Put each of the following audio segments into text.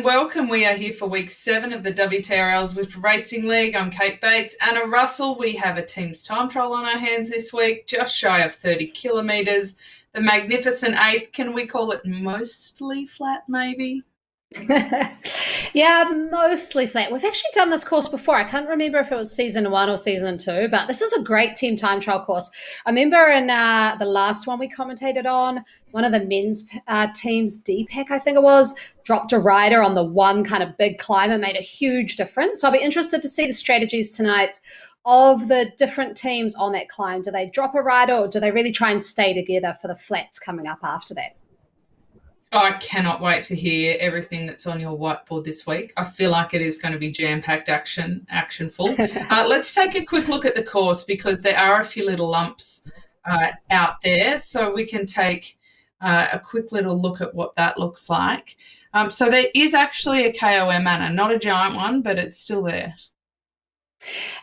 and welcome. We are here for week 7 of the WTRL's Zwift Racing League. I'm Kate Bates. Anna Russell, we have a team's time trial on our hands this week, just shy of 30 kilometres. The Magnificent 8, can we call it mostly flat maybe? Yeah, mostly flat. We've actually done this course before. I can't remember if it was season 1 or season 2, but this is a great team time trial course. I remember in the last one we commentated on, one of the men's teams, DPAC, I think it was, dropped a rider on the one kind of big climb and made a huge difference. So I'll be interested to see the strategies tonight of the different teams on that climb. Do they drop a rider or do they really try and stay together for the flats coming up after that? I cannot wait to hear everything that's on your whiteboard this week. I feel like it is going to be jam-packed actionful. Let's take a quick look at the course because there are a few little lumps out there. So we can take a quick little look at what that looks like. So there is actually a KOM, Anna, not a giant one, but it's still there.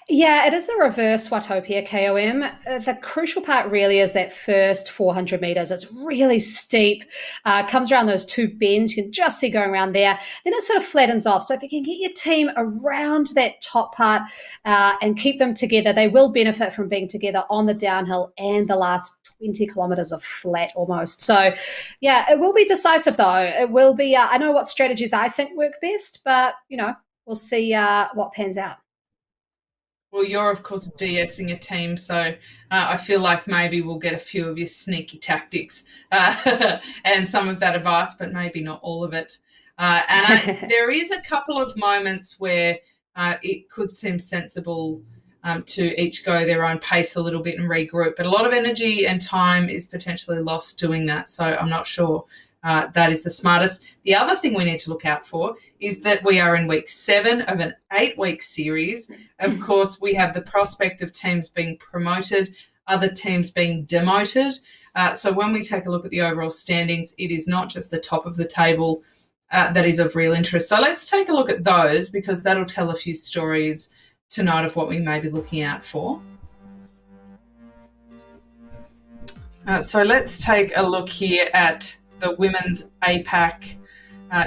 Yeah, it is a reverse Watopia KOM. The crucial part really is that first 400 metres. It's really steep, comes around those two bends. You can just see going around there. Then it sort of flattens off. So if you can get your team around that top part and keep them together, they will benefit from being together on the downhill and the last 20 kilometres of flat almost. So, yeah, it will be decisive though. It will be, I know what strategies I think work best, but, we'll see what pans out. Well, you're, of course, DSing a team, so I feel like maybe we'll get a few of your sneaky tactics and some of that advice, but maybe not all of it. And there is a couple of moments where it could seem sensible to each go their own pace a little bit and regroup, but a lot of energy and time is potentially lost doing that, so I'm not sure that is the smartest. The other thing we need to look out for is that we are in week 7 of an 8-week series. Of course, we have the prospect of teams being promoted, other teams being demoted. So when we take a look at the overall standings, it is not just the top of the table that is of real interest. So let's take a look at those because that'll tell a few stories tonight of what we may be looking out for. So let's take a look here at the women's APAC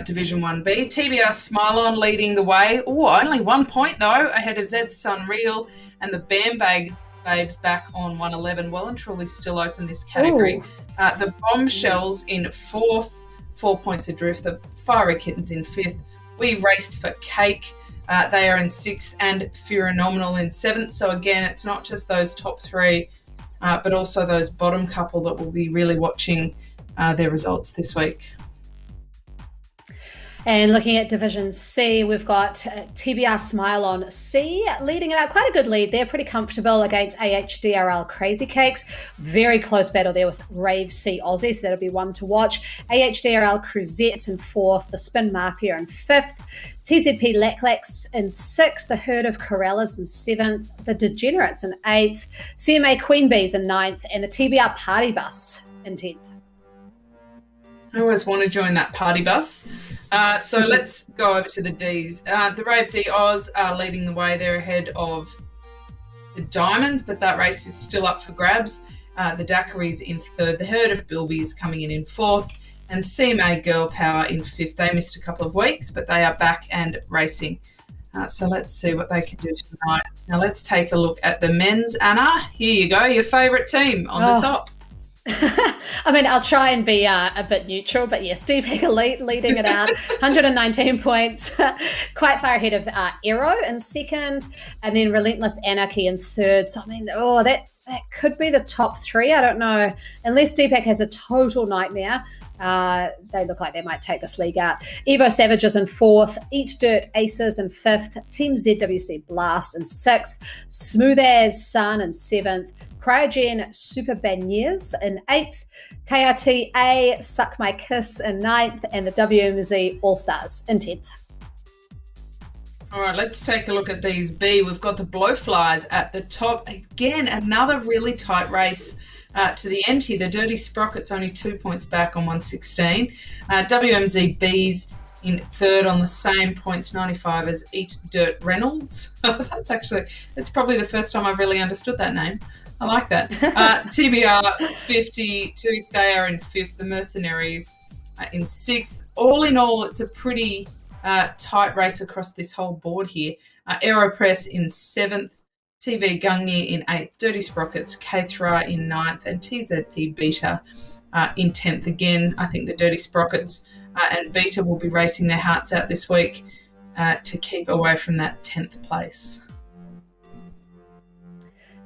Division 1B. TBR Smile-On leading the way. Oh, only 1 point, though, ahead of Zed Sunreal and the Bambag Babes back on 111. Well and truly still open this category. The Bombshells in 4th, 4 points adrift. The Fiery Kittens in 5th. We Raced for Cake. They are in 6th and Phenomenal in 7th. So, again, it's not just those top 3, but also those bottom couple that we'll be really watching their results this week. And looking at Division C, we've got TBR Smile-On C leading it out. Quite a good lead there, pretty comfortable against AHDRL Crazy Cakes. Very close battle there with Rave C Aussie, so that'll be one to watch. AHDRL Cruzettes in 4th, the Spin Mafia in 5th, TZP Lacklax in 6th, the Herd of Corellas in 7th, the Degenerates in 8th, CMA Queen Bees in 9th, and the TBR Party Bus in 10th. I always want to join that party bus. So let's go over to the Ds. The Rave D Oz are leading the way. They're ahead of the Diamonds, but that race is still up for grabs. The Daiquiris in 3rd. The Herd of Bilby is coming in 4th. And CMA Girl Power in 5th. They missed a couple of weeks, but they are back and racing. So let's see what they can do tonight. Now let's take a look at the men's. Anna, here you go. Your favourite team on the top. I mean, I'll try and be a bit neutral, but yes, DPAC Elite leading it out, 119 points, quite far ahead of Aero in 2nd, and then Relentless Anarchy in 3rd. So, I mean, that could be the top 3. I don't know. Unless DPAC has a total nightmare, they look like they might take this league out. Evo Savages in 4th, Eat Dirt Aces in 5th, Team ZWC Blast in 6th, Smooth As Sun in 7th, Cryogen Super Banyers in 8th, KRT A Suck My Kiss in 9th, and the WMZ All-Stars in 10th. All right, let's take a look at these B. We've got the Blowflies at the top. Again, another really tight race to the end here. The Dirty Sprockets only 2 points back on 116. WMZ Bs in 3rd on the same points, 95 as Eat Dirt Reynolds. That's probably the first time I've really understood that name. I like that. TBR 52, they are in 5th. The Mercenaries in 6th. All in all, it's a pretty tight race across this whole board here. Aeropress in 7th, TV Gungnir in 8th, Dirty Sprockets, K3 in 9th, and TZP Beta in 10th. Again, I think the Dirty Sprockets and Beta will be racing their hearts out this week to keep away from that 10th place.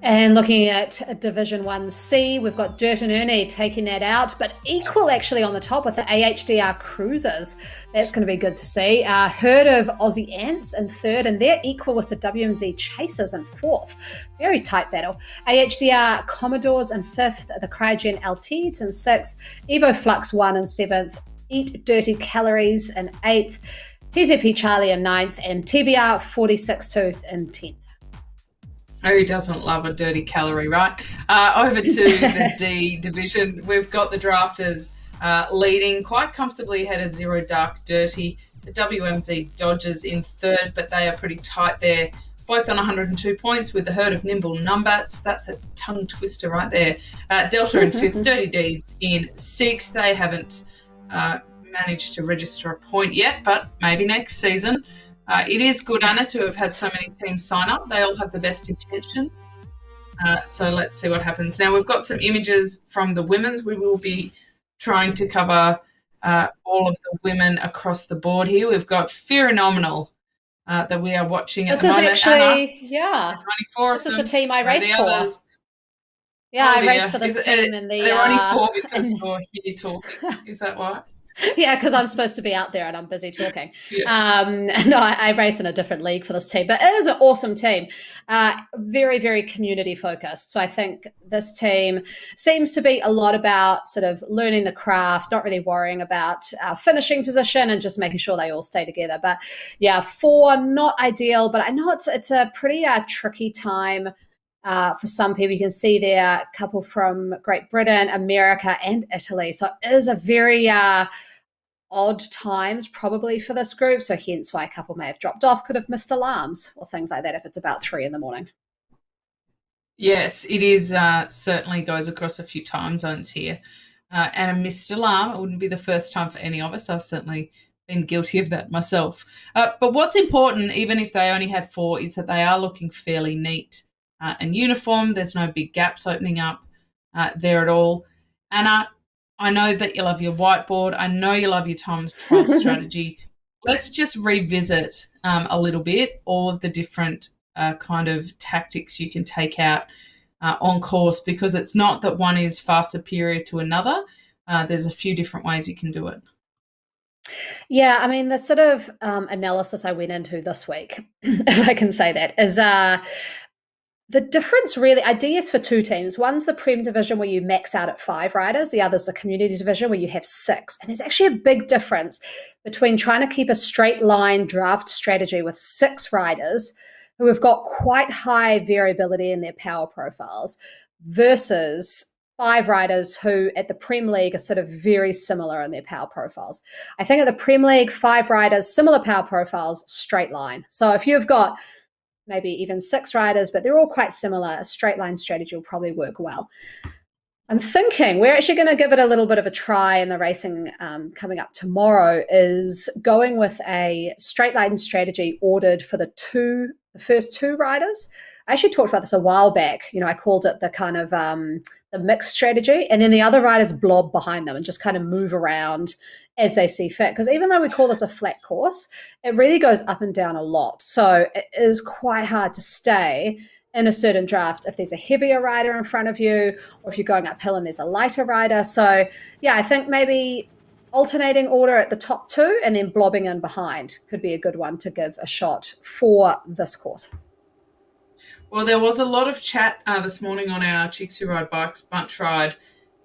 And looking at Division 1C, we've got Dirt and Ernie taking that out, but equal actually on the top with the AHDR Cruisers. That's going to be good to see. Herd of Aussie Ants in 3rd, and they're equal with the WMZ Chasers in 4th. Very tight battle. AHDR Commodores in 5th, the Cryogen Altides in 6th, Evo Flux 1 in 7th, Eat Dirty Calories in 8th, TZP Charlie in 9th, and TBR 46 Tooth in 10th. Who doesn't love a dirty calorie, right? Over to the D division. We've got the drafters leading quite comfortably ahead of Zero Dark Dirty. The WMZ Dodgers in 3rd, but they are pretty tight there, both on 102 points with the Herd of Nimble Numbats. That's a tongue twister right there. Delta in 5th, Dirty Deeds in 6th. They haven't managed to register a point yet, but maybe next season. It is good, Anna, to have had so many teams sign up. They all have the best intentions. So let's see what happens. Now, we've got some images from the women's. We will be trying to cover all of the women across the board here. We've got Phenomenal that we are watching at the moment. This is actually, Anna, this is the team I race for. Others. Yeah, I race for this team. They're only 4 because you're here talking. Is that why? Yeah, because I'm supposed to be out there and I'm busy talking. Yeah. No, I race in a different league for this team, but it is an awesome team. Very, very community focused. So I think this team seems to be a lot about sort of learning the craft, not really worrying about finishing position and just making sure they all stay together. But yeah, 4, not ideal, but I know it's a pretty tricky time. For some people, you can see there a couple from Great Britain, America, and Italy. So it is a very odd times probably for this group. So hence why a couple may have dropped off, could have missed alarms or things like that if it's about 3 a.m. Yes, it is. Certainly goes across a few time zones here. And a missed alarm, it wouldn't be the first time for any of us. I've certainly been guilty of that myself. But what's important, even if they only have 4, is that they are looking fairly neat and uniform. There's no big gaps opening up there at all. Anna, I know that you love your whiteboard. I know you love your time trial strategy. Let's just revisit a little bit all of the different kind of tactics you can take out on course, because it's not that one is far superior to another. There's a few different ways you can do it. Yeah, I mean, the sort of analysis I went into this week, if I can say that, is the difference really, I DS for 2 teams. One's the Prem division where you max out at 5 riders. The other's the community division where you have 6. And there's actually a big difference between trying to keep a straight line draft strategy with 6 riders who have got quite high variability in their power profiles versus 5 riders who at the Prem League are sort of very similar in their power profiles. I think at the Prem League, 5 riders, similar power profiles, straight line. So if you've got maybe even 6 riders, but they're all quite similar, a straight line strategy will probably work well. I'm thinking we're actually going to give it a little bit of a try in the racing coming up tomorrow, is going with a straight line strategy ordered for the first 2 riders. I actually talked about this a while back. You know, I called it the kind of the mixed strategy, and then the other riders blob behind them and just kind of move around as they see fit. Because even though we call this a flat course, it really goes up and down a lot. So it is quite hard to stay in a certain draft if there's a heavier rider in front of you, or if you're going uphill and there's a lighter rider. So yeah, I think maybe alternating order at the top 2 and then blobbing in behind could be a good one to give a shot for this course. Well, there was a lot of chat this morning on our Chicks Who Ride Bikes Bunch Ride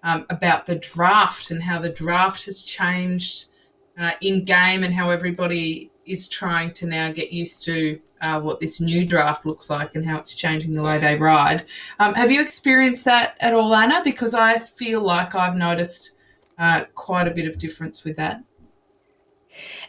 about the draft and how the draft has changed in game and how everybody is trying to now get used to what this new draft looks like and how it's changing the way they ride. Have you experienced that at all, Anna? Because I feel like I've noticed quite a bit of difference with that.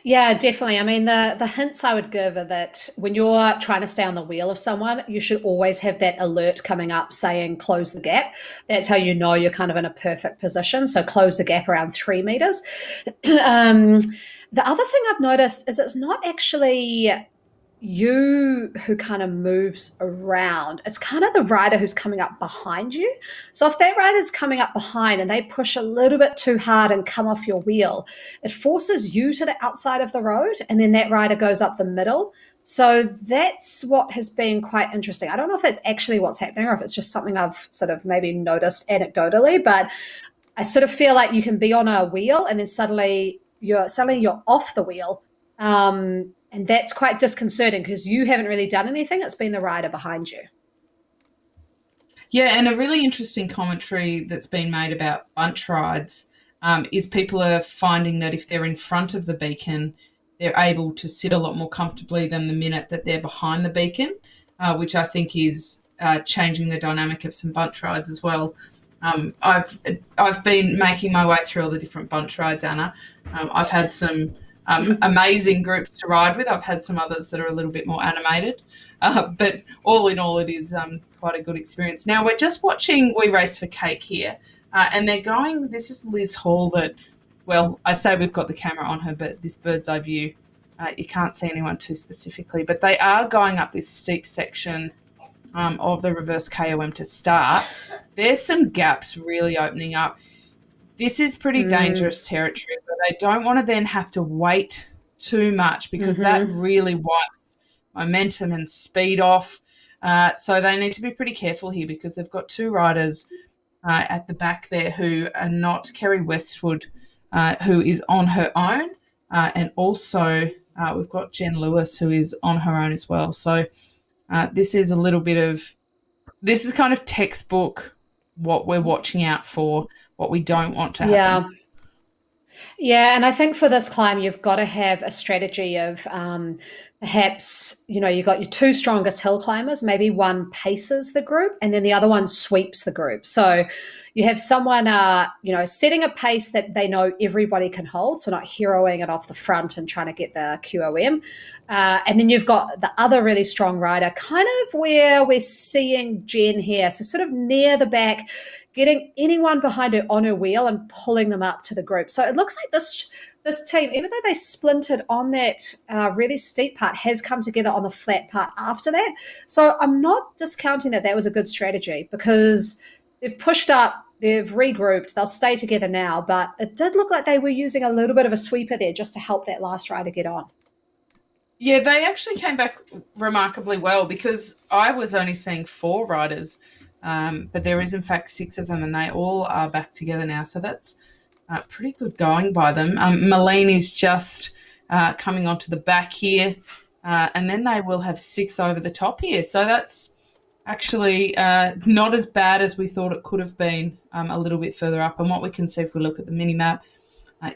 Yeah, definitely. I mean, the hints I would give are that when you're trying to stay on the wheel of someone, you should always have that alert coming up saying close the gap. That's how you know you're kind of in a perfect position. So close the gap around 3 meters. The other thing I've noticed is it's not actually you who kind of moves around. It's kind of the rider who's coming up behind you. So if that rider's coming up behind and they push a little bit too hard and come off your wheel, it forces you to the outside of the road, and then that rider goes up the middle. So that's what has been quite interesting. I don't know if that's actually what's happening or if it's just something I've sort of maybe noticed anecdotally, but I sort of feel like you can be on a wheel and then suddenly you're off the wheel. And that's quite disconcerting because you haven't really done anything. It's been the rider behind you. Yeah, and a really interesting commentary that's been made about bunch rides is people are finding that if they're in front of the beacon, they're able to sit a lot more comfortably than the minute that they're behind the beacon, which I think is changing the dynamic of some bunch rides as well. I've been making my way through all the different bunch rides, Anna. I've had some amazing groups to ride with. I've had some others that are a little bit more animated, but all in all, it is quite a good experience. Now we're just watching We Race for Cake here, and they're going. This is Liz Hall. That, well, I say we've got the camera on her, but this bird's eye view, you can't see anyone too specifically. But they are going up this steep section of the reverse KOM to start. There's some gaps really opening up. This is pretty dangerous territory, but they don't want to then have to wait too much because that really wipes momentum and speed off. So they need to be pretty careful here because they've got two riders at the back there who are not Kerry Westwood, who is on her own, and also we've got Jen Lewis, who is on her own as well. So this is this is kind of textbook what we're watching out for, what we don't want to happen. Yeah. Yeah, and I think for this climb, you've got to have a strategy of perhaps, you've got your two strongest hill climbers, maybe one paces the group and then the other one sweeps the group. So you have someone, setting a pace that they know everybody can hold, so not heroing it off the front and trying to get the QOM. And then you've got the other really strong rider, kind of where we're seeing Jen here, so sort of near the back, getting anyone behind her on her wheel and pulling them up to the group. So it looks like this team, even though they splintered on that really steep part, has come together on the flat part after that. So I'm not discounting that was a good strategy because they've pushed up, they've regrouped, they'll stay together now, but it did look like they were using a little bit of a sweeper there just to help that last rider get on. Yeah, they actually came back remarkably well because I was only seeing 4 riders, but there is in fact 6 of them and they all are back together now. So that's pretty good going by them. Malene is just coming onto the back here, and then they will have 6 over the top here. So that's actually not as bad as we thought it could have been a little bit further up. And what we can see if we look at the mini-map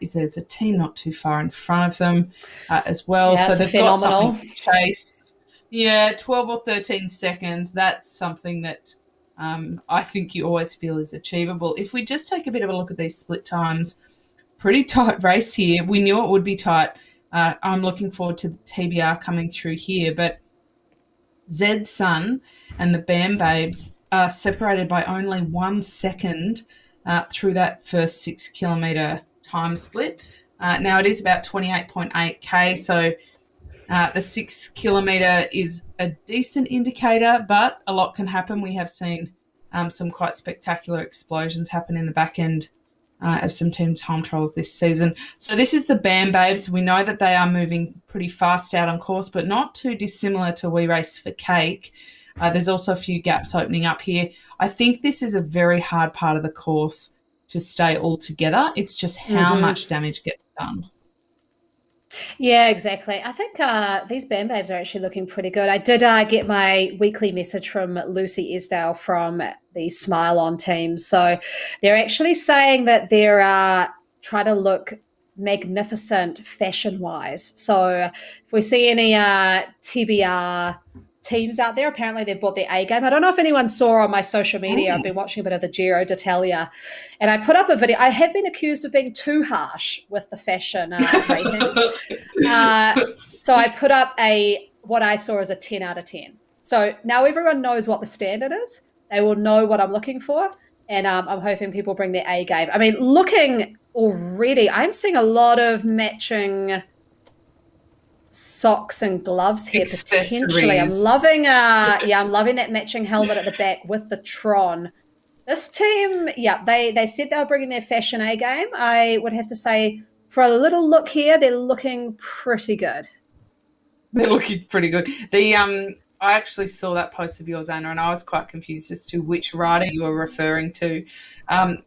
is there's a team not too far in front of them as well. Yeah, so they've phenomenal. got something to chase. Yeah, 12 or 13 seconds. That's something that I think you always feel is achievable. If we just take a bit of a look at these split times, pretty tight race here. We knew it would be tight. I'm looking forward to the TBR coming through here, but Zed Sun and the Bam Babes are separated by only 1 second through that first 6 kilometre time split. Now it is about 28.8k, so the 6 kilometre is a decent indicator, but a lot can happen. We have seen some quite spectacular explosions happen in the back end of some team time trials this season. So this is the Bam Babes. We know that they are moving pretty fast out on course, but not too dissimilar to We Race for Cake. There's also a few gaps opening up here. I think this is a very hard part of the course to stay all together. It's just how much damage gets done. Yeah, exactly. I think these Bam Babes are actually looking pretty good. I did get my weekly message from Lucy Esdale from the Smile On team. So they're actually saying that they're trying to look magnificent fashion-wise. So if we see any TBR teams out there, apparently they've bought their A game. I don't know if anyone saw on my social media, I've been watching a bit of the Giro d'Italia, and I put up a video. I have been accused of being too harsh with the fashion ratings. So I put up what I saw as a 10 out of 10. So now everyone knows what the standard is. They will know what I'm looking for, and I'm hoping people bring their A game. I mean, looking already. I'm seeing a lot of matching socks and gloves here potentially. I'm Accessories. loving I'm loving that matching helmet at the back with the Tron. This team, yeah, they said they were bringing their fashion A game. I would have to say, for a little look here, they're looking pretty good. They're looking pretty good. I actually saw that post of yours, Anna, and I was quite confused as to which rider you were referring to. Um,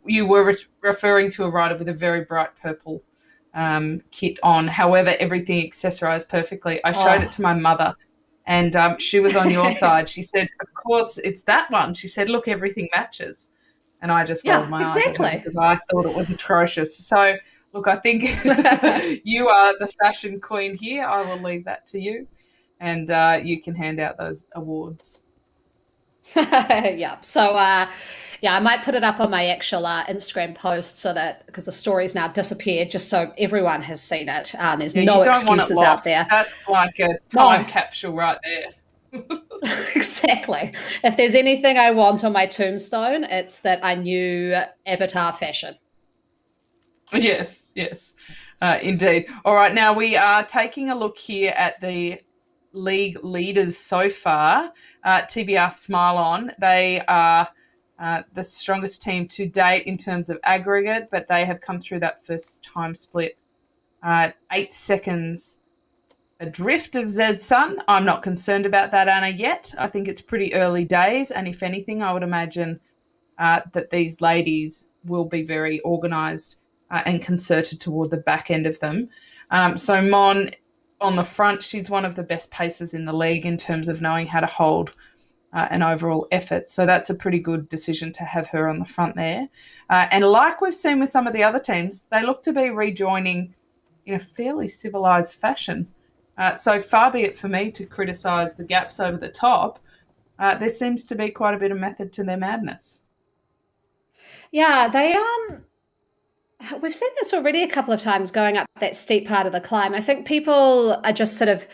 you were referring to a rider with a very bright purple kit on. However, everything accessorized perfectly. I showed it Oh. to my mother, and she was on your side. She said, "Of course, it's that one." She said, "Look, everything matches." And I just rolled Yeah, my eyes at her exactly. because I thought it was atrocious. So, look, I think you are the fashion queen here. I will leave that to you, and you can hand out those awards. Yeah. So, yeah, I might put it up on my actual Instagram post so that because the story's now disappeared, just so everyone has seen it. There's Yeah, you no don't want it excuses out lost. there. That's like a time No, capsule right there. exactly. If there's anything I want on my tombstone, it's that I knew Avatar fashion. Yes, yes, indeed. All right, now we are taking a look here at the league leaders so far. TBR Smile On. They are the strongest team to date in terms of aggregate, but they have come through that first time split 8 seconds adrift of Zed Sun. I'm not concerned about that, Anna, yet. I think it's pretty early days, and if anything, I would imagine that these ladies will be very organised and concerted toward the back end of them. So Mon on the front, she's one of the best pacers in the league in terms of knowing how to hold an overall effort. So that's a pretty good decision to have her on the front there. And like we've seen with some of the other teams, they look to be rejoining in a fairly civilised fashion. So far be it for me to criticise the gaps over the top. There seems to be quite a bit of method to their madness. Yeah, we've seen this already a couple of times going up that steep part of the climb. I think people are just sort of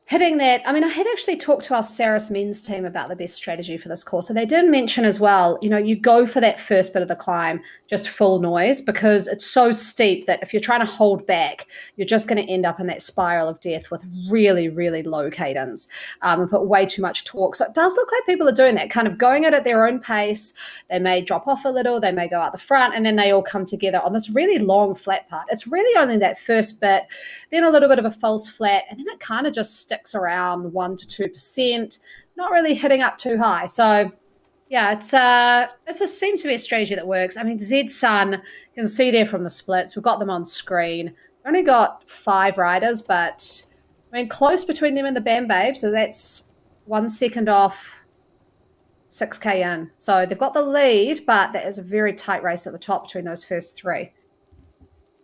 hitting that. I mean, I had actually talked to our Saris men's team about the best strategy for this course. And they did mention as well, you go for that first bit of the climb, just full noise, because it's so steep that if you're trying to hold back, you're just going to end up in that spiral of death with really, really low cadence and put way too much torque. So it does look like people are doing that, kind of going at their own pace. They may drop off a little, they may go out the front, and then they all come together on this really long flat part. It's really only that first bit, then a little bit of a false flat, and then it kind of just sticks around 1 to 2%, not really hitting up too high. So yeah, it just seems to be a strategy that works. I mean, Zed Sun, you can see there from the splits. We've got them on screen. We've only got 5 riders, but I mean, close between them and the Bam Babe. So that's 1 second off 6K in. So they've got the lead, but there is a very tight race at the top between those first three.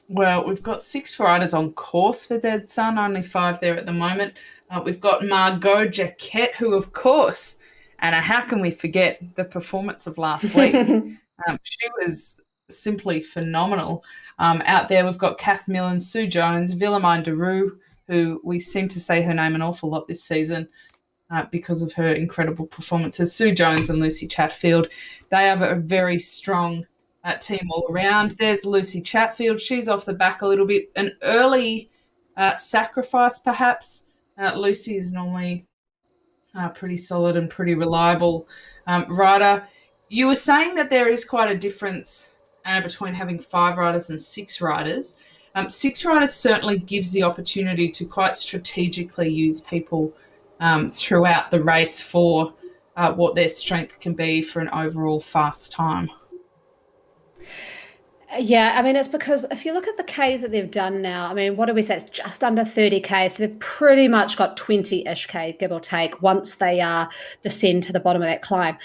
Well, we've got 6 riders on course for Dead Sun, only 5 there at the moment. We've got Margot Jaquette, who, of course, Anna, how can we forget the performance of last week? She was simply phenomenal. Out there, we've got Kath Millen, Sue Jones, Willemijn de Roo, who we seem to say her name an awful lot this season because of her incredible performances. Sue Jones and Lucy Chatfield, they have a very strong team all around. There's Lucy Chatfield. She's off the back a little bit. An early sacrifice, perhaps. Lucy is normally pretty solid and pretty reliable rider. You were saying that there is quite a difference, Anna, between having 5 riders and 6 riders. 6 riders certainly gives the opportunity to quite strategically use people throughout the race for what their strength can be for an overall fast time. Yeah, I mean, it's because if you look at the Ks that they've done now, I mean, what do we say? It's just under 30K. So they've pretty much got 20-ish K, give or take, once they descend to the bottom of that climb.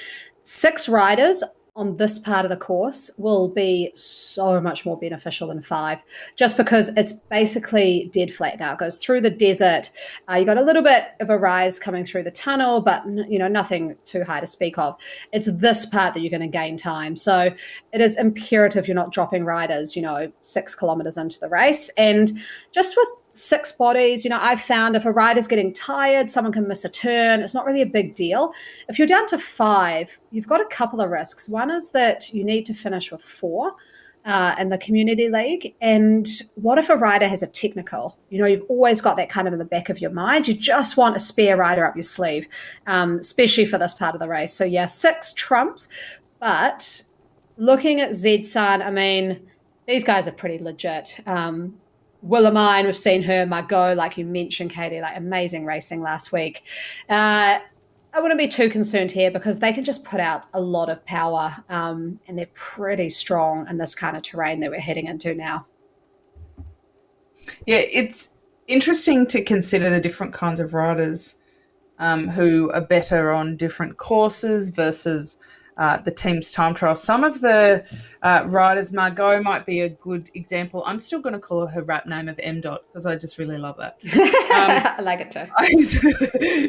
6 riders on this part of the course will be so much more beneficial than 5, just because it's basically dead flat now. It goes through the desert. You got a little bit of a rise coming through the tunnel, but nothing too high to speak of. It's this part that you're going to gain time. So it is imperative you're not dropping riders, 6 kilometers into the race. And just with 6 bodies, I've found if a rider's getting tired, someone can miss a turn. It's not really a big deal. If you're down to 5, you've got a couple of risks. One is that you need to finish with 4. in the community league. And what if a rider has a technical? You've always got that kind of in the back of your mind. You just want a spare rider up your sleeve, especially for this part of the race. So yeah, 6 trumps. But looking at Zedsan, I mean, these guys are pretty legit. Willamine, we've seen her, Margot, like you mentioned, Katie, like amazing racing last week. I wouldn't be too concerned here because they can just put out a lot of power, and they're pretty strong in this kind of terrain that we're heading into now. Yeah, it's interesting to consider the different kinds of riders who are better on different courses versus the team's time trial. Some of the riders, Margot might be a good example. I'm still going to call her rap name of M. Dot because I just really love that. I like it too.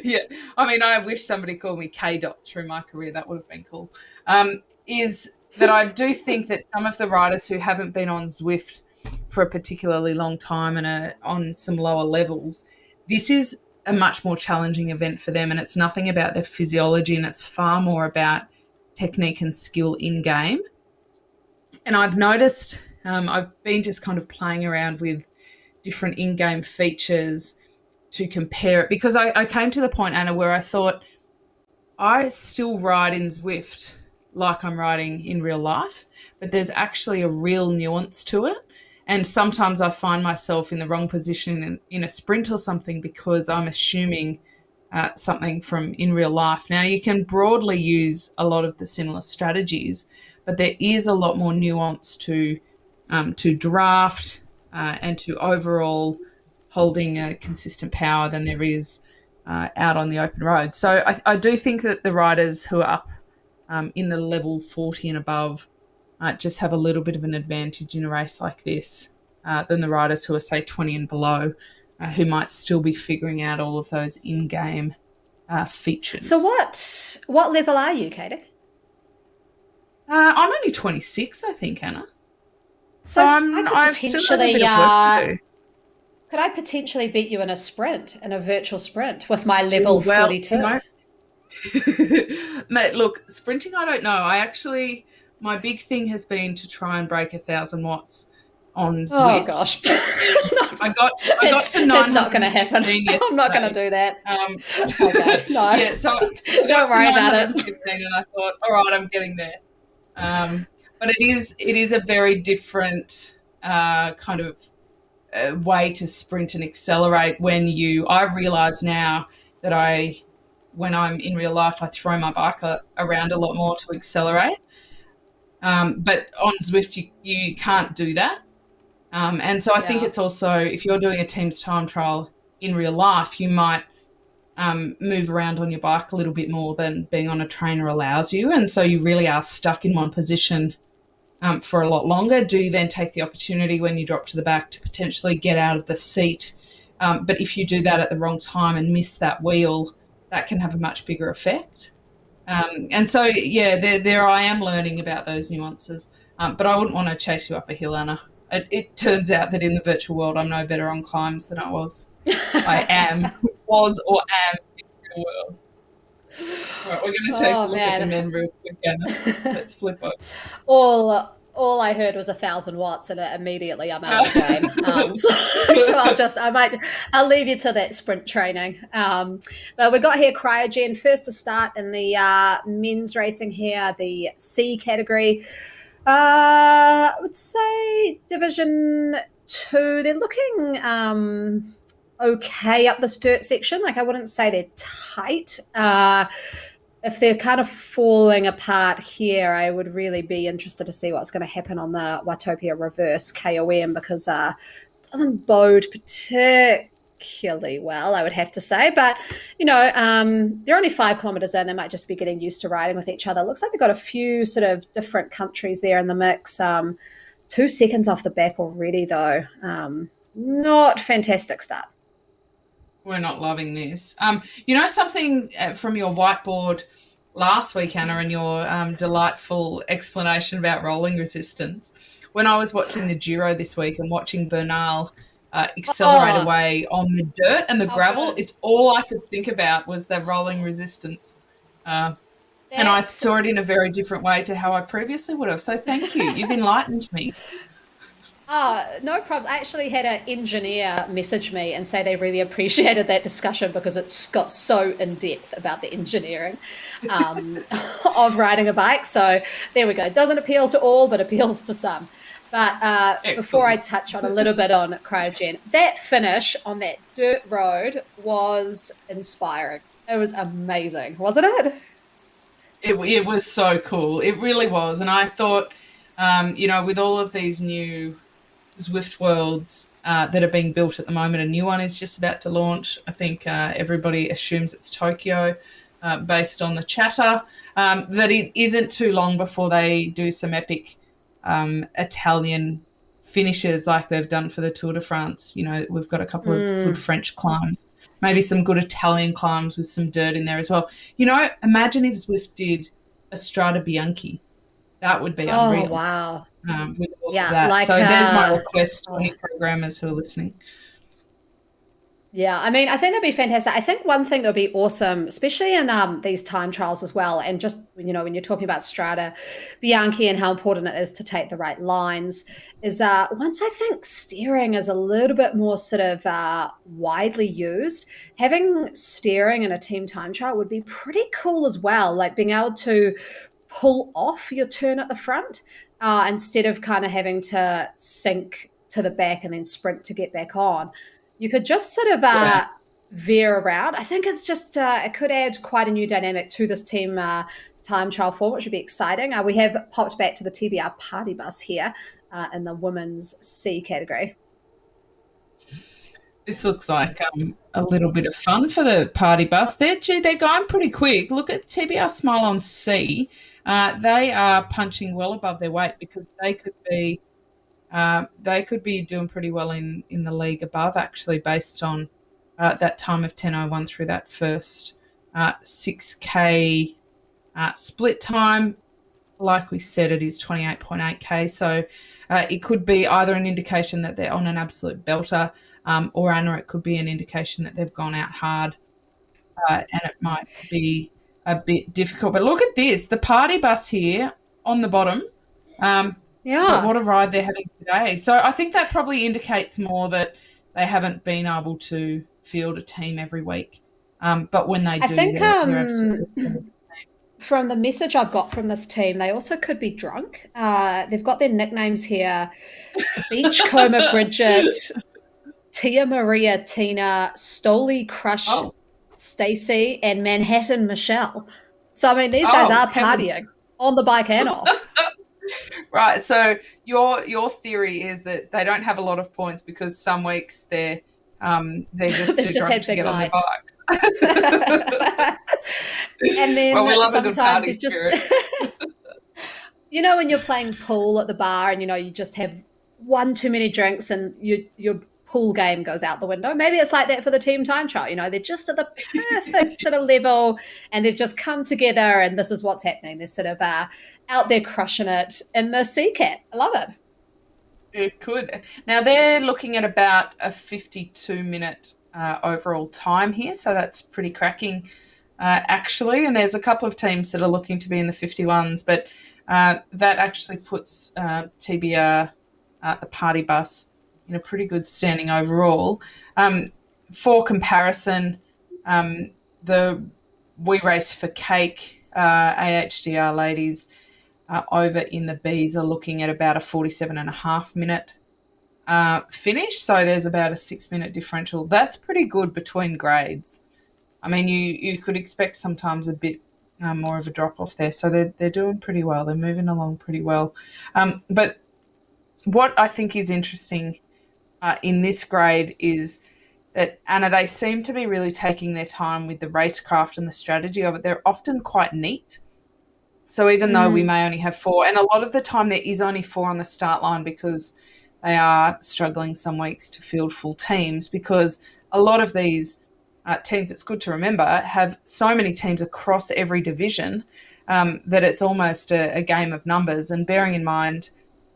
Yeah, I mean, I wish somebody called me K. Dot through my career. That would have been cool. Is that I do think that some of the riders who haven't been on Zwift for a particularly long time and are on some lower levels, this is a much more challenging event for them, and it's nothing about their physiology, and it's far more about technique and skill in game. And I've noticed, I've been just kind of playing around with different in-game features to compare it because I came to the point, Anna, where I thought I still ride in Zwift like I'm riding in real life, but there's actually a real nuance to it. And sometimes I find myself in the wrong position in a sprint or something because I'm assuming something from in real life. Now, you can broadly use a lot of the similar strategies, but there is a lot more nuance to draft and to overall holding a consistent power than there is out on the open road. So I do think that the riders who are up in the level 40 and above just have a little bit of an advantage in a race like this than the riders who are, say, 20 and below, who might still be figuring out all of those in-game features. So what level are you, Katie? I'm only 26, I think, Anna. So I've still a bit of work to do. Could I potentially beat you in a sprint, in a virtual sprint, with my level 42? Look, sprinting, I don't know. My big thing has been to try and break 1,000 watts on Zwift. Oh gosh, I got to 9. That's not going to happen. I'm not going to do that. Okay, no. Yeah, so don't worry about it. And I thought, all right, I'm getting there. But it is a very different kind of way to sprint and accelerate I realise now that when I'm in real life, I throw my bike around a lot more to accelerate. But on Zwift, you can't do that. And so I think it's also, if you're doing a team's time trial in real life, you might move around on your bike a little bit more than being on a trainer allows you. And so you really are stuck in one position for a lot longer. Do you then take the opportunity when you drop to the back to potentially get out of the seat? But if you do that at the wrong time and miss that wheel, that can have a much bigger effect. And so, yeah, there I am learning about those nuances. But I wouldn't want to chase you up a hill, Anna. It turns out that in the virtual world, I'm no better on climbs than I was. Was or am in the real world. All right, we're going to take a look at the men real quick, Anna. Let's flip over. All I heard was 1,000 watts, and immediately I'm out of the game. So I'll leave you to that sprint training. But we got here Cryogen first to start in the men's racing here, the C category. I would say Division 2. They're looking okay up this dirt section. Like, I wouldn't say they're tight. If they're kind of falling apart here, I would really be interested to see what's going to happen on the Watopia reverse KOM, because it doesn't bode particularly well, I would have to say. But, they're only 5 kilometres in. They might just be getting used to riding with each other. Looks like they've got a few sort of different countries there in the mix. 2 seconds off the back already, though. Not fantastic start. We're not loving this. Something from your whiteboard last week, Anna, and your delightful explanation about rolling resistance. When I was watching the Giro this week and watching Bernal accelerate away on the dirt and the gravel, it's all I could think about was the rolling resistance. And I That's saw it in a very different way to how I previously would have. So thank you. You've enlightened me. no problems. I actually had an engineer message me and say they really appreciated that discussion because it's got so in depth about the engineering um, of riding a bike. So there we go. It doesn't appeal to all, but appeals to some. But before I Excellent. touch on a little bit on cryogen, that finish on that dirt road was inspiring. It was amazing, wasn't it? It was so cool. It really was. And I thought, with all of these new Zwift worlds that are being built at the moment, a new one is just about to launch. I think everybody assumes it's Tokyo based on the chatter, that it isn't too long before they do some epic Italian finishes like they've done for the Tour de France. We've got a couple of good French climbs, maybe some good Italian climbs with some dirt in there as well. Imagine if Zwift did a Strada Bianchi. That would be Oh, unreal wow. with all of Yeah, that. like So there's my request to any programmers who are listening. yeah, I mean, I think that'd be fantastic. I think one thing that would be awesome, especially in these time trials as well, and just when you're talking about Strata Bianchi and how important it is to take the right lines, is once I think steering is a little bit more sort of widely used, having steering in a team time trial would be pretty cool as well. Like being able to pull off your turn at the front instead of kind of having to sink to the back and then sprint to get back on. You could just sort of Yeah. veer around. I think it's just it could add quite a new dynamic to this team time trial form, which would be exciting. We have popped back to the TBR party bus here in the women's C category. This looks like a little bit of fun for the party bus. They're going pretty quick. Look at TBR Smile on C. They are punching well above their weight because they could be doing pretty well in the league above, actually, based on that time of 10:01 through that first 6K split time. Like we said, it is 28.8K. So it could be either an indication that they're on an absolute belter, or Anna, it could be an indication that they've gone out hard, and it might be a bit difficult. But look at this, the party bus here on the bottom. But Yeah. what a ride they're having today. So I think that probably indicates more that they haven't been able to field a team every week. But when they I do, think they're absolutely. from the message I've got from this team, they also could be drunk. They've got their nicknames here: Beachcomber Bridget, Tia Maria Tina, Stoli Crush Oh, Stacy, and Manhattan Michelle. So I mean, these guys oh, are partying heavens. on the bike and off. Right. So your theory is that they don't have a lot of points because some weeks they're just They've too just drunk had to big get on their nights. bikes. And Well, we then love a good sometimes party you just, spirit. when you're playing pool at the bar and you just have one too many drinks and your pool game goes out the window. Maybe it's like that for the team time trial. They're just at the perfect sort of level and they've just come together and this is what's happening. They're sort of out there crushing it in the sea cat. I love it. It could. Now they're looking at about a 52-minute overall time here, so that's pretty cracking, actually. And there's a couple of teams that are looking to be in the 51s, but that actually puts TBR, the party bus, in a pretty good standing overall. For comparison, the We Race for Cake AHDR ladies over in the Bs are looking at about a 47.5-minute finish. So there's about a 6-minute differential. That's pretty good between grades. I mean, you could expect sometimes a bit more of a drop off there. So they're doing pretty well. They're moving along pretty well. But what I think is interesting in this grade is that, Anna, they seem to be really taking their time with the racecraft and the strategy of it. They're often quite neat. So even though we may only have 4, and a lot of the time there is only 4 on the start line because they are struggling some weeks to field full teams, because a lot of these teams, it's good to remember, have so many teams across every division that it's almost a game of numbers. And bearing in mind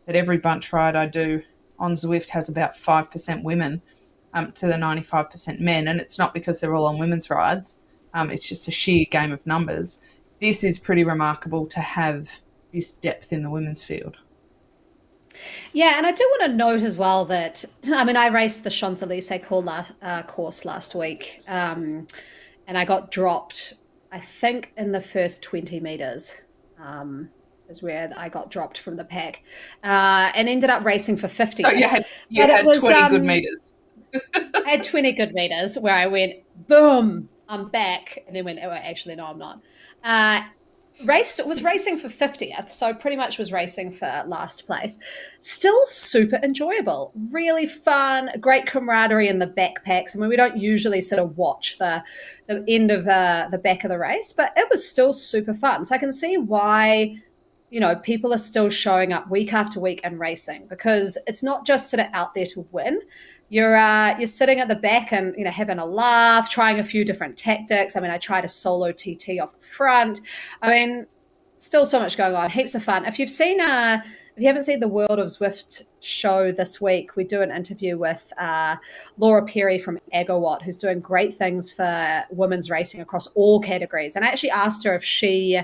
that every bunch ride I do on Zwift has about 5% women to the 95% men, and it's not because they're all on women's rides. It's just a sheer game of numbers. this is pretty remarkable to have this depth in the women's field. Yeah, and I do want to note as well that, I mean, I raced the Champs-Élysées course last week, and I got dropped, I think, in the first 20 meters. Is where I got dropped from the pack, and ended up racing for 50. So you had 20 good meters. I had 20 good meters where I went, boom, I'm back, and then went, oh, actually, no, I'm not. Was racing for 50th, so pretty much was racing for last place. Still super enjoyable, really fun, great camaraderie in the backpacks. I mean, we don't usually sort of watch the end of the back of the race, but it was still super fun. So I can see why, you know, people are still showing up week after week and racing, because it's not just sort of out there to win. You're sitting at the back and, you know, having a laugh, trying a few different tactics. I mean, I tried a solo TT off the front. I mean, still so much going on, heaps of fun. If you haven't seen the World of Zwift show this week, we do an interview with Laura Perry from Agawatt, who's doing great things for women's racing across all categories. And I actually asked her if she,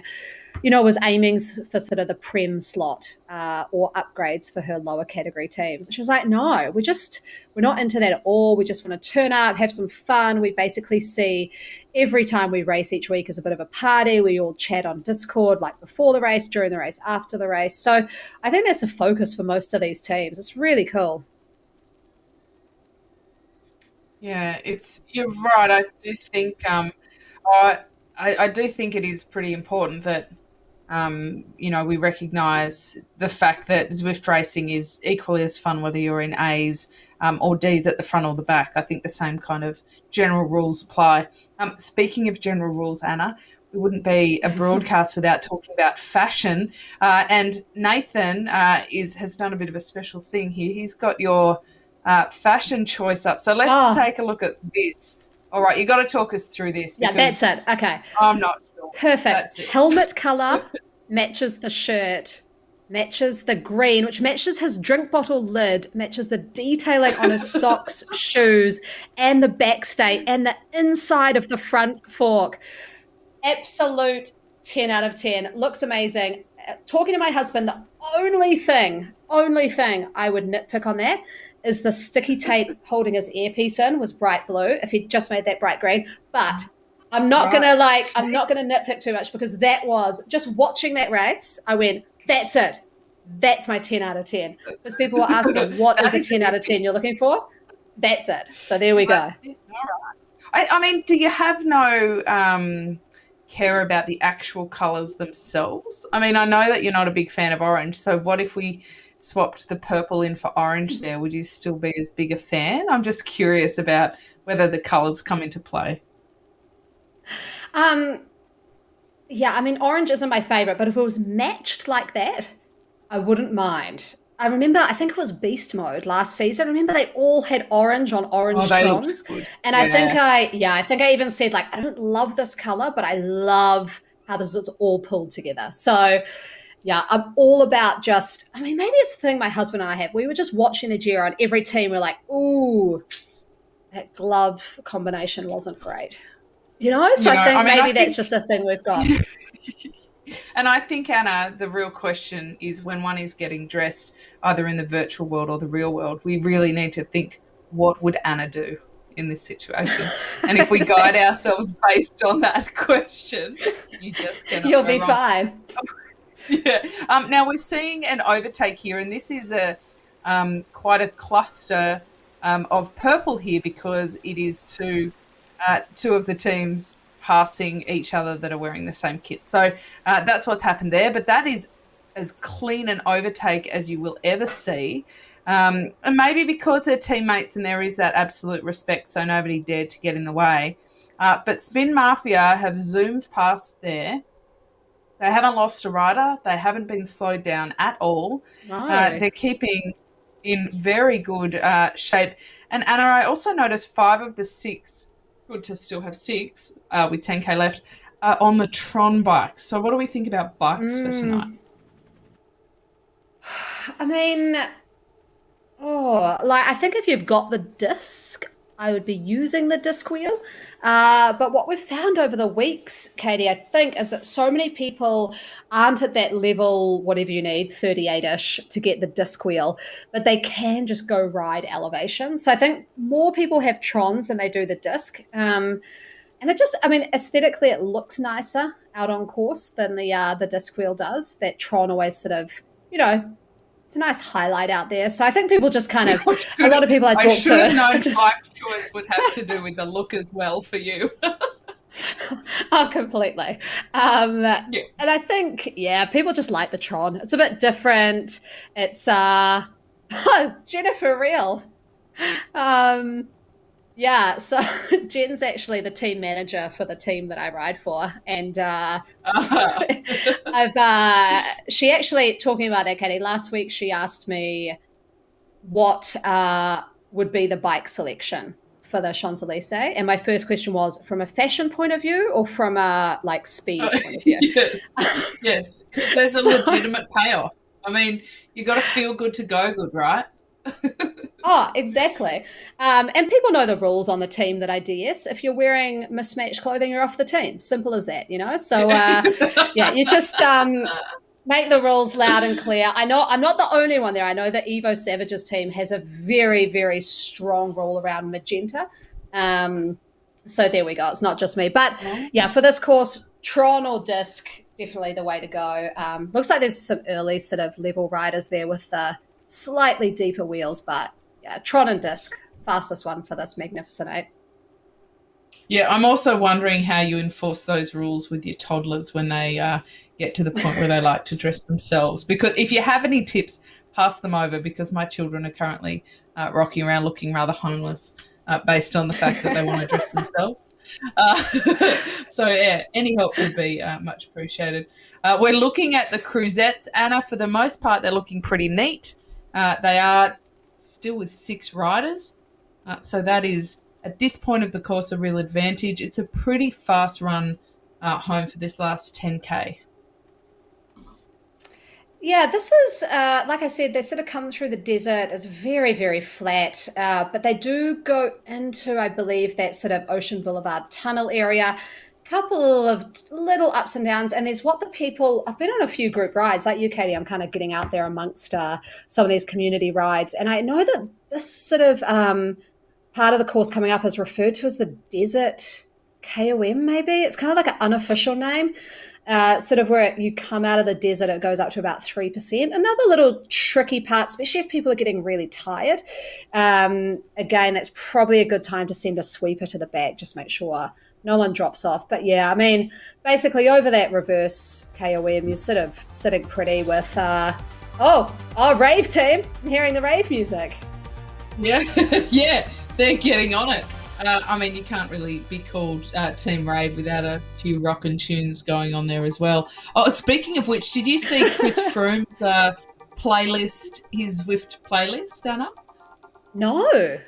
you know, was aiming for sort of the Prem slot or upgrades for her lower category teams. And she was like, no, we're not into that at all. We just want to turn up, have some fun. We basically see every time we race each week as a bit of a party. We all chat on Discord, like before the race, during the race, after the race. So I think that's a focus for most of these teams. It's really cool. Yeah, you're right. I do think I do think it is pretty important that you know, we recognise the fact that Zwift racing is equally as fun whether you're in A's or D's at the front or the back. I think the same kind of general rules apply. Speaking of general rules, Anna, we wouldn't be a broadcast without talking about fashion. And Nathan has done a bit of a special thing here. He's got your fashion choice up. So let's take a look at this. All right, you got to talk us through this. Yeah, that's it. Okay. I'm not sure. Perfect. Helmet colour matches the shirt, matches the green, which matches his drink bottle lid, matches the detailing on his socks, shoes, and the backstay, and the inside of the front fork. Absolute 10 out of 10. Looks amazing. Talking to my husband, the only thing I would nitpick on that is the sticky tape holding his earpiece in was bright blue. If he'd just made that bright green, but I'm not gonna nitpick too much, because that was just watching that race. I went, that's it. That's my 10 out of 10. Because people were asking, what is a 10 out of 10 you're looking for? That's it. So there we go. All right. I mean, do you have no care about the actual colours themselves? I mean, I know that you're not a big fan of orange. So what if we swapped the purple in for orange there? Would you still be as big a fan? I'm just curious about whether the colours come into play. Yeah, I mean, orange isn't my favorite, but if it was matched like that, I wouldn't mind. I remember, I think it was Beast Mode last season. I remember they all had orange on orange tones. And I think I even said, like, I don't love this color, but I love how this is all pulled together. So yeah, I'm all about maybe it's the thing my husband and I have. We were just watching the Giro and every team were like, ooh, that glove combination wasn't great. You know, so I think maybe that's just a thing we've got. And I think, Anna, the real question is when one is getting dressed, either in the virtual world or the real world, we really need to think, what would Anna do in this situation? And if we guide ourselves based on that question, you just cannot You'll go be wrong. fine. Yeah. Now we're seeing an overtake here, and this is quite a cluster of purple here, because it is two of the teams passing each other that are wearing the same kit. So that's what's happened there. But that is as clean an overtake as you will ever see. And maybe because they're teammates and there is that absolute respect, so nobody dared to get in the way. But Spin Mafia have zoomed past there. They haven't lost a rider. They haven't been slowed down at all. No. They're keeping in very good shape. And Anna, I also noticed 5 of the 6, good to still have 6 with 10K left, on the Tron bikes. So what do we think about bikes for tonight? I mean, I think if you've got the disc, I would be using the disc wheel. But what we've found over the weeks, Katie, I think, is that so many people aren't at that level, whatever you need, 38-ish, to get the disc wheel, but they can just go ride elevation. So I think more people have Trons than they do the disc. And it just, I mean, aesthetically, it looks nicer out on course than the disc wheel does. That Tron always sort of, you know, it's a nice highlight out there. So I think people just kind of, a lot of people I talk to. I should have known bike choice would have to do with the look as well for you. Oh, completely. Yeah. And I think, yeah, people just like the Tron. It's a bit different. It's Jennifer Real. Yeah, so Jen's actually the team manager for the team that I ride for, and she actually, talking about that, Katie, last week she asked me what would be the bike selection for the Champs-Élysées, and my first question was from a fashion point of view or from a like speed point of view. Yes, because there's a legitimate payoff. I mean, you got to feel good to go good, right? Oh, exactly. And people know the rules on the team that I DS. If you're wearing mismatched clothing, you're off the team. Simple as that, you know? So, yeah, you just make the rules loud and clear. I know I'm not the only one there. I know that Evo Savage's team has a very, very strong rule around magenta. So there we go. It's not just me. But, yeah, for this course, Tron or disc, definitely the way to go. Looks like there's some early sort of level riders there with slightly deeper wheels, but yeah, Tron and disc, fastest one for this Magnificent 8. Yeah, I'm also wondering how you enforce those rules with your toddlers when they get to the point where they like to dress themselves. Because if you have any tips, pass them over, because my children are currently rocking around looking rather homeless based on the fact that they want to dress themselves. So, yeah, any help would be much appreciated. We're looking at the cruisettes, Anna. For the most part, they're looking pretty neat. They are still with 6 riders. So that is, at this point of the course, a real advantage. It's a pretty fast run home for this last 10K. Yeah, this is, like I said, they sort of come through the desert. It's very, very flat, but they do go into, I believe, that sort of Ocean Boulevard tunnel area. Couple of little ups and downs, and there's what the people, I've been on a few group rides like you, Katie. I'm kind of getting out there amongst some of these community rides, and I know that this sort of part of the course coming up is referred to as the Desert KOM. Maybe it's kind of like an unofficial name, sort of where you come out of the desert, it goes up to about 3%. Another little tricky part, especially if people are getting really tired, again, that's probably a good time to send a sweeper to the back, just make sure no one drops off. But yeah, I mean, basically over that reverse KOM, you're sort of sitting pretty with, rave team. I'm hearing the rave music. Yeah, yeah, they're getting on it. I mean, you can't really be called Team Rave without a few rockin' tunes going on there as well. Oh, speaking of which, did you see Chris Froome's playlist, his Zwift playlist, Anna? No,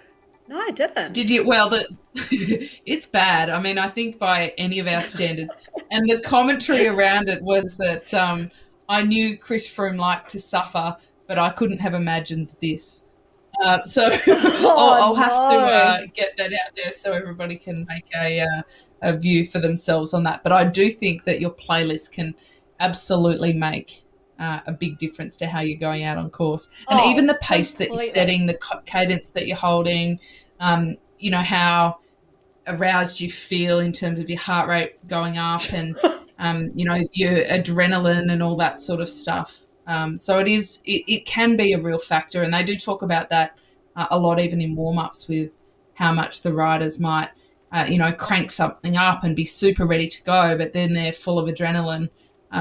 I didn't. Did you? Well, it's bad. I mean, I think by any of our standards. And the commentary around it was that I knew Chris Froome liked to suffer, but I couldn't have imagined this. So I'll have to get that out there so everybody can make a view for themselves on that. But I do think that your playlist can absolutely make a big difference to how you're going out on course. And even the pace that you're setting, the cadence that you're holding, you know, how aroused you feel in terms of your heart rate going up and, you know, your adrenaline and all that sort of stuff. So it can be a real factor, and they do talk about that a lot, even in warm-ups, with how much the riders might, you know, crank something up and be super ready to go, but then they're full of adrenaline,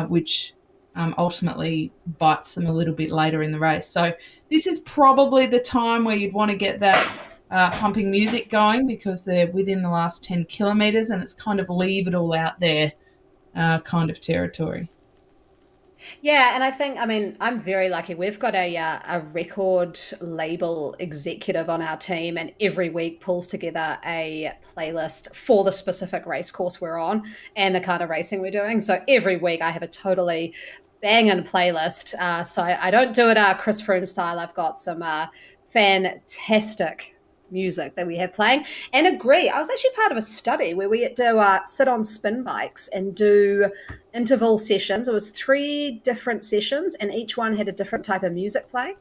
which ultimately bites them a little bit later in the race. So this is probably the time where you'd want to get that pumping music going, because they're within the last 10 kilometres and it's kind of leave it all out there kind of territory. Yeah, and I think, I mean, I'm very lucky. We've got a record label executive on our team, and every week pulls together a playlist for the specific race course we're on and the kind of racing we're doing. So every week I have a totally banging playlist. So I don't do it Chris Froome style. I've got some fantastic music that we have playing, and agree. I was actually part of a study where we had to sit on spin bikes and do interval sessions. It was 3 different sessions, and each one had a different type of music playing.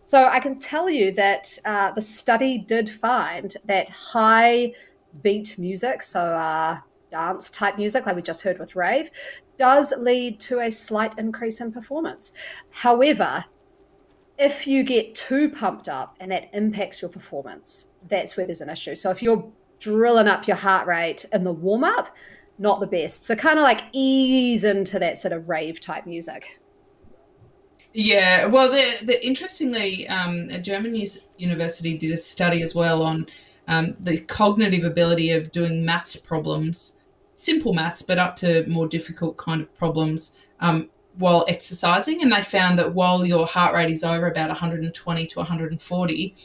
So I can tell you that the study did find that high beat music, so dance type music, like we just heard with rave, does lead to a slight increase in performance. However, if you get too pumped up and that impacts your performance, that's where there's an issue. So if you're drilling up your heart rate in the warm up, not the best. So kind of like ease into that sort of rave type music. Yeah, well, interestingly, a German university did a study as well on the cognitive ability of doing maths problems, simple maths, but up to more difficult kind of problems while exercising. And they found that while your heart rate is over about 120 to 140,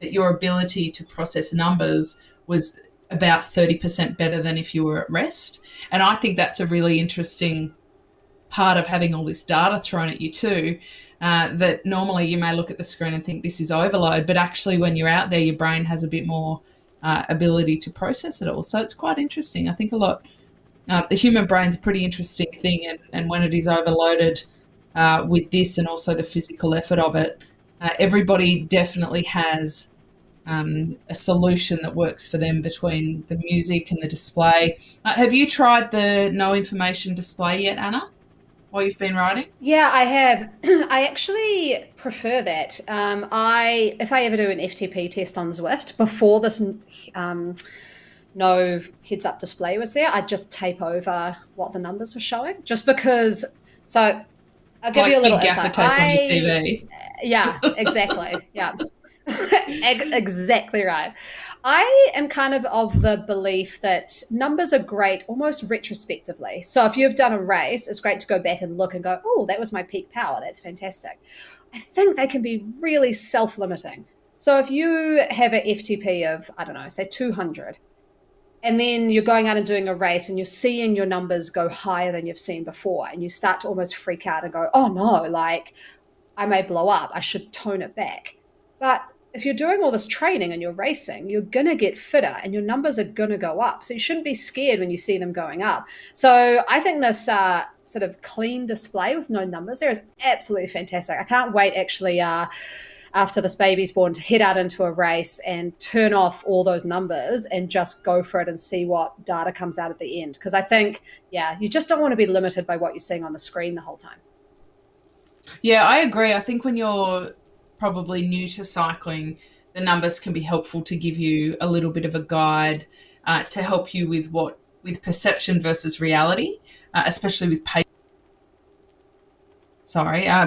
that your ability to process numbers was about 30% better than if you were at rest. And I think that's a really interesting part of having all this data thrown at you too, that normally you may look at the screen and think this is overload, but actually when you're out there, your brain has a bit more ability to process it all. So it's quite interesting. I think the human brain's a pretty interesting thing, and when it is overloaded with this and also the physical effort of it, everybody definitely has a solution that works for them between the music and the display. Have you tried the no information display yet, Anna, while you've been riding? Yeah, I have. I actually prefer that. If I ever do an FTP test on Zwift, before this no heads-up display was there, I'd just tape over what the numbers were showing, just because. So I'll give you a little gaffer insight. tape on your TV. Yeah, exactly. Yeah, exactly right. I am kind of the belief that numbers are great almost retrospectively. So if you've done a race, it's great to go back and look and go, oh, that was my peak power. That's fantastic. I think they can be really self-limiting. So if you have an FTP of, I don't know, say 200, and then you're going out and doing a race and you're seeing your numbers go higher than you've seen before, and you start to almost freak out and go, oh no, like I may blow up. I should tone it back. But if you're doing all this training and you're racing, you're going to get fitter and your numbers are going to go up. So you shouldn't be scared when you see them going up. So I think this sort of clean display with no numbers there is absolutely fantastic. I can't wait actually after this baby's born to head out into a race and turn off all those numbers and just go for it and see what data comes out at the end. Because I think, yeah, you just don't want to be limited by what you're seeing on the screen the whole time. Yeah, I agree. I think when you're probably new to cycling, the numbers can be helpful to give you a little bit of a guide to help you with perception versus reality, especially with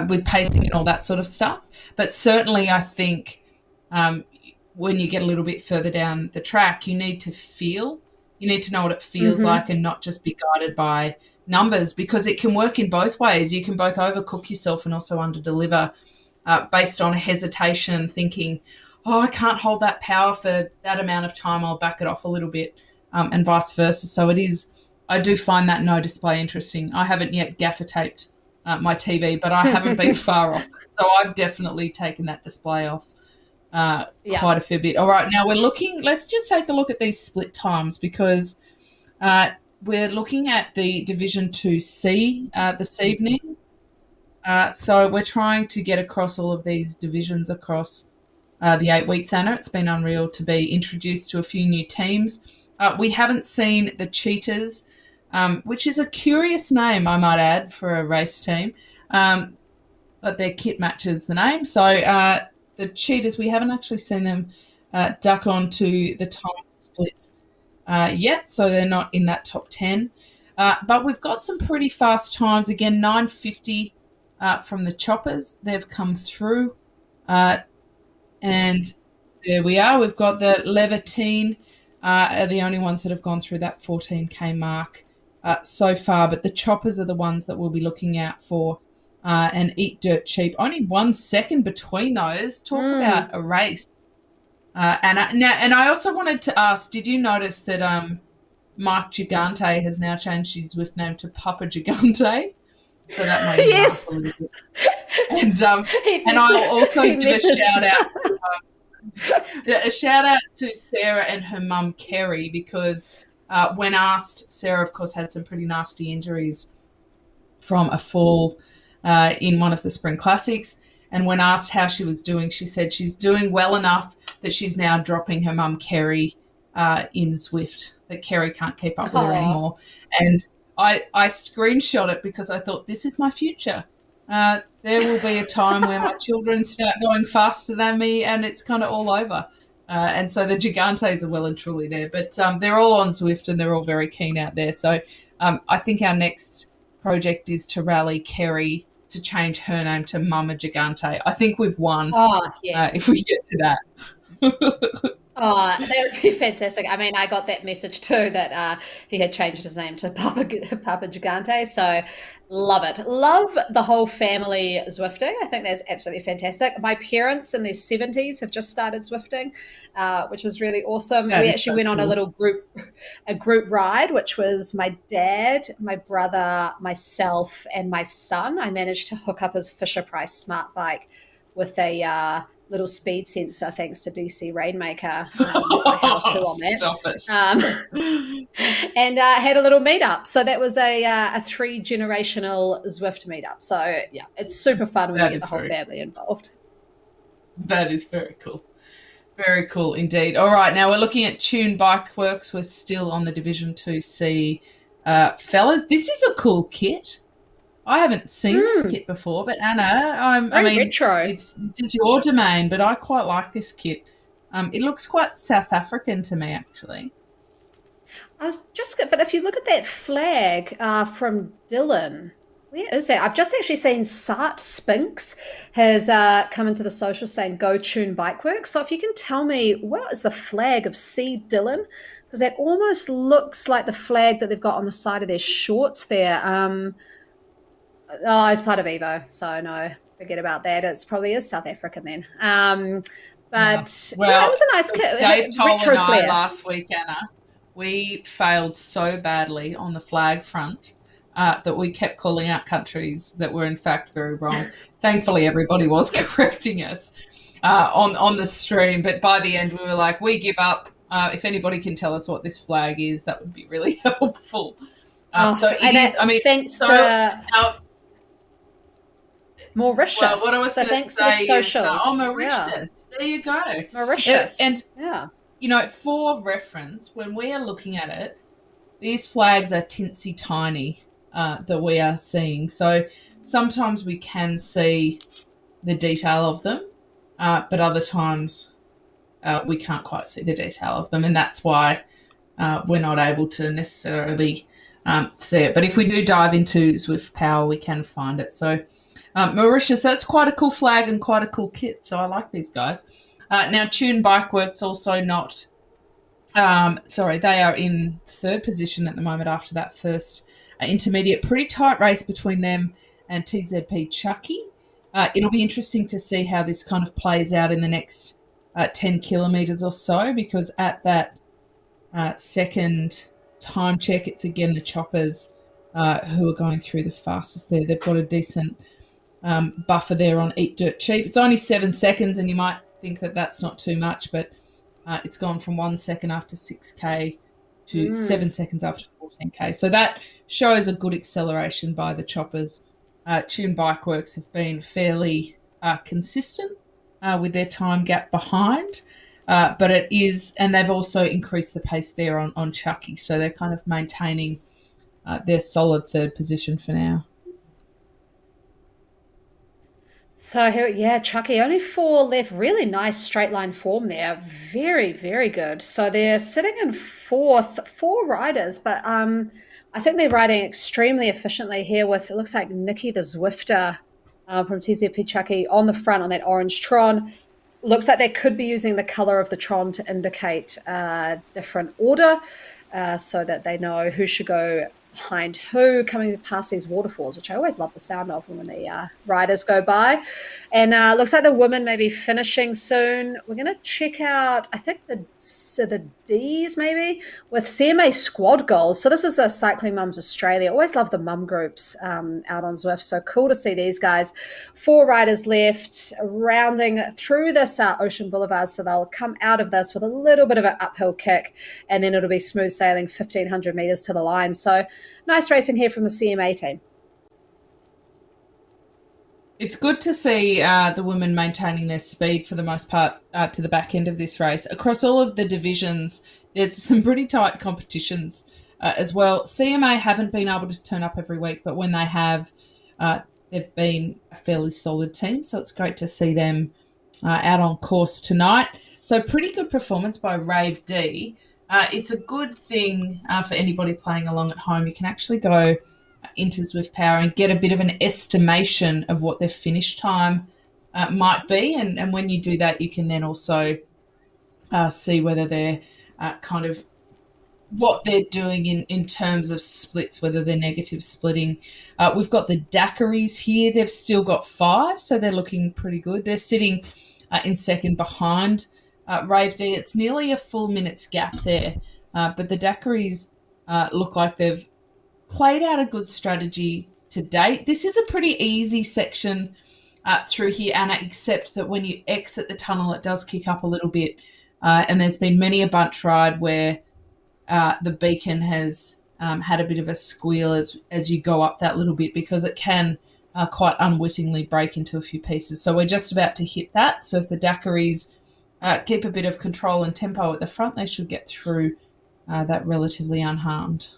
with pacing and all that sort of stuff. But certainly I think when you get a little bit further down the track, you need to know what it feels like and not just be guided by numbers, because it can work in both ways. You can both overcook yourself and also underdeliver based on hesitation, thinking, oh, I can't hold that power for that amount of time, I'll back it off a little bit, and vice versa. So I do find that no display interesting. I haven't yet gaffer taped my TV, but I haven't been far off. So I've definitely taken that display off quite a fair bit. All right, now let's just take a look at these split times, because we're looking at the Division 2C this evening. So we're trying to get across all of these divisions across the 8 weeks, Anna. It's been unreal to be introduced to a few new teams. We haven't seen the Cheetahs, which is a curious name, I might add, for a race team, but their kit matches the name. So the Cheetahs, we haven't actually seen them duck onto the time splits yet, so they're not in that top 10. But we've got some pretty fast times. Again, 9:50 from the Choppers. They've come through. And there we are. We've got the Levantine are the only ones that have gone through that 14K mark so far. But the Choppers are the ones that we'll be looking out for and Eat Dirt Cheap. Only 1 second between those. Talk about a race. And I also wanted to ask, did you notice that Mark Gigante has now changed his Zwift name to Papa Gigante? So that made me laugh a little bit. And I'll also give a shout out to A shout out to Sarah and her mum Kerry, because when asked, Sarah, of course, had some pretty nasty injuries from a fall in one of the Spring Classics. And when asked how she was doing, she said she's doing well enough that she's now dropping her mum Kerry in Zwift, that Kerry can't keep up with her anymore. And I screenshot it because I thought, this is my future. There will be a time where my children start going faster than me and it's kind of all over. And so the Gigantes are well and truly there. But they're all on Zwift and they're all very keen out there. So I think our next project is to rally Kerry to change her name to Mama Gigante. I think we've won if we get to that. Oh, that would be fantastic. I mean, I got that message too that he had changed his name to Papa Gigante. So love it. Love the whole family Zwifting. I think that's absolutely fantastic. My parents in their 70s have just started Zwifting, which was really awesome. We actually went on a little group ride, which was my dad, my brother, myself, and my son. I managed to hook up his Fisher-Price smart bike with a little speed sensor, thanks to DC Rainmaker. How-to on that. And had a little meetup. So that was a 3-generational Zwift meetup. So yeah, it's super fun when you get the whole family involved. That is very cool. Very cool indeed. All right, now we're looking at Tune Bike Works. We're still on the Division 2C. Fellas, this is a cool kit. I haven't seen this kit before, but Anna, retro. This is your domain, but I quite like this kit. It looks quite South African to me, actually. But if you look at that flag from Dylan, where is that? I've just actually seen Sart Spinks has come into the social saying go Tune Bike Works. So if you can tell me, what is the flag of C. Dylan? Because that almost looks like the flag that they've got on the side of their shorts there. It's part of Evo, so no, forget about that. It probably is South African then. That was a nice kit. Dave told and I last week, Anna, we failed so badly on the flag front that we kept calling out countries that were in fact very wrong. Thankfully, everybody was correcting us on the stream, but by the end we were like, we give up. If anybody can tell us what this flag is, that would be really helpful. So it is. I mean, thanks to Mauritius. Well, what I was going to say is, Mauritius. Yeah. There you go. Mauritius. And, for reference, when we are looking at it, these flags are tinsy tiny that we are seeing. So sometimes we can see the detail of them, but other times we can't quite see the detail of them, and that's why we're not able to necessarily see it. But if we do dive into Zwift Power, we can find it. So Mauritius, that's quite a cool flag and quite a cool kit. So I like these guys. Now, Tune Bike Works also not they are in 3rd position at the moment after that first intermediate. Pretty tight race between them and TZP Chucky. It'll be interesting to see how this kind of plays out in the next 10 kilometres or so, because at that second time check, it's again the Choppers who are going through the fastest there. They've got a decent buffer there on Eat Dirt Cheap. It's only 7 seconds, and you might think that that's not too much, but it's gone from 1 second after 6K to 7 seconds after 14K. So that shows a good acceleration by the Choppers. Tune Bike Works have been fairly consistent with their time gap behind, but it is, and they've also increased the pace there on Chucky. So they're kind of maintaining their solid 3rd position for now. So here, Chucky, only 4 left. Really nice straight line form there. Very, very good. So they're sitting in 4th, 4 riders, but I think they're riding extremely efficiently here with, it looks like Nikki the Zwifter from TZP Chucky on the front on that orange Tron. Looks like they could be using the color of the Tron to indicate a different order so that they know who should go behind who, coming past these waterfalls, which I always love the sound of when the riders go by. And looks like the women may be finishing soon. We're going to check out, I think, the Ds maybe with CMA squad goals. So this is the Cycling Mums Australia. Always love the mum groups out on Zwift. So cool to see these guys. 4 riders left, rounding through this Ocean Boulevard. So they'll come out of this with a little bit of an uphill kick, and then it'll be smooth sailing 1,500 meters to the line. So nice racing here from the CMA team. It's good to see the women maintaining their speed for the most part to the back end of this race. Across all of the divisions, there's some pretty tight competitions as well. CMA haven't been able to turn up every week, but when they have, they've been a fairly solid team. So it's great to see them out on course tonight. So pretty good performance by Rave D. It's a good thing for anybody playing along at home. You can actually go into Zwift Power and get a bit of an estimation of what their finish time might be. And when you do that, you can then also see whether they're kind of what they're doing in terms of splits, whether they're negative splitting. We've got the Daiquiris here. They've still got 5, so they're looking pretty good. They're sitting in second behind Rave D. It's nearly a full minute's gap there, but the Daiquiris look like they've played out a good strategy to date. This is a pretty easy section through here, Anna, except that when you exit the tunnel, it does kick up a little bit. And there's been many a bunch ride where the beacon has had a bit of a squeal as you go up that little bit, because it can quite unwittingly break into a few pieces. So we're just about to hit that. So if the Daiquiris keep a bit of control and tempo at the front, they should get through that relatively unharmed.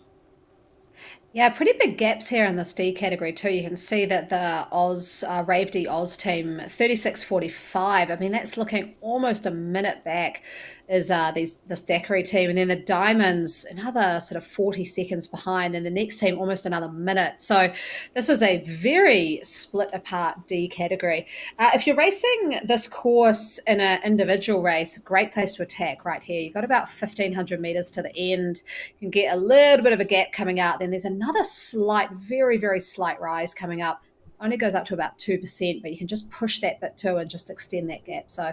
Yeah, pretty big gaps here in this D category too. You can see that the Rave D Oz team 36.45. I mean, that's looking almost a minute back. Is this Daiquiri team, and then the Diamonds another sort of 40 seconds behind, and the next team almost another minute. So this is a very split apart D category. If you're racing this course in an individual race, great place to attack right here. You've got about 1,500 meters to the end. You can get a little bit of a gap coming out. Then there's another slight, very, very slight rise coming up. Only goes up to about 2%, but you can just push that bit too and just extend that gap. So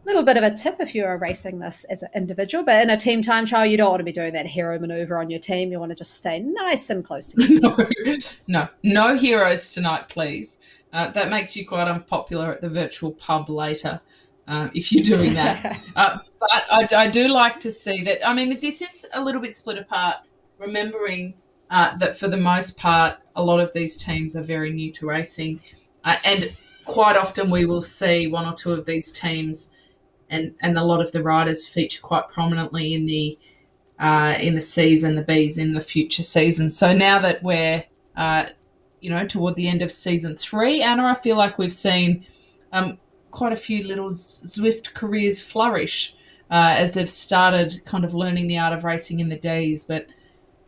little bit of a tip if you're racing this as an individual, but in a team time trial, you don't want to be doing that hero maneuver on your team. You want to just stay nice and close together. No heroes tonight, please. That makes you quite unpopular at the virtual pub later if you're doing that. But I do like to see that. I mean, this is a little bit split apart, remembering that for the most part, a lot of these teams are very new to racing, and quite often we will see one or two of these teams and a lot of the riders feature quite prominently in the Cs and the Bs in the future seasons. So now that we're toward the end of season 3, Anna, I feel like we've seen quite a few little Zwift careers flourish as they've started kind of learning the art of racing in the Ds. But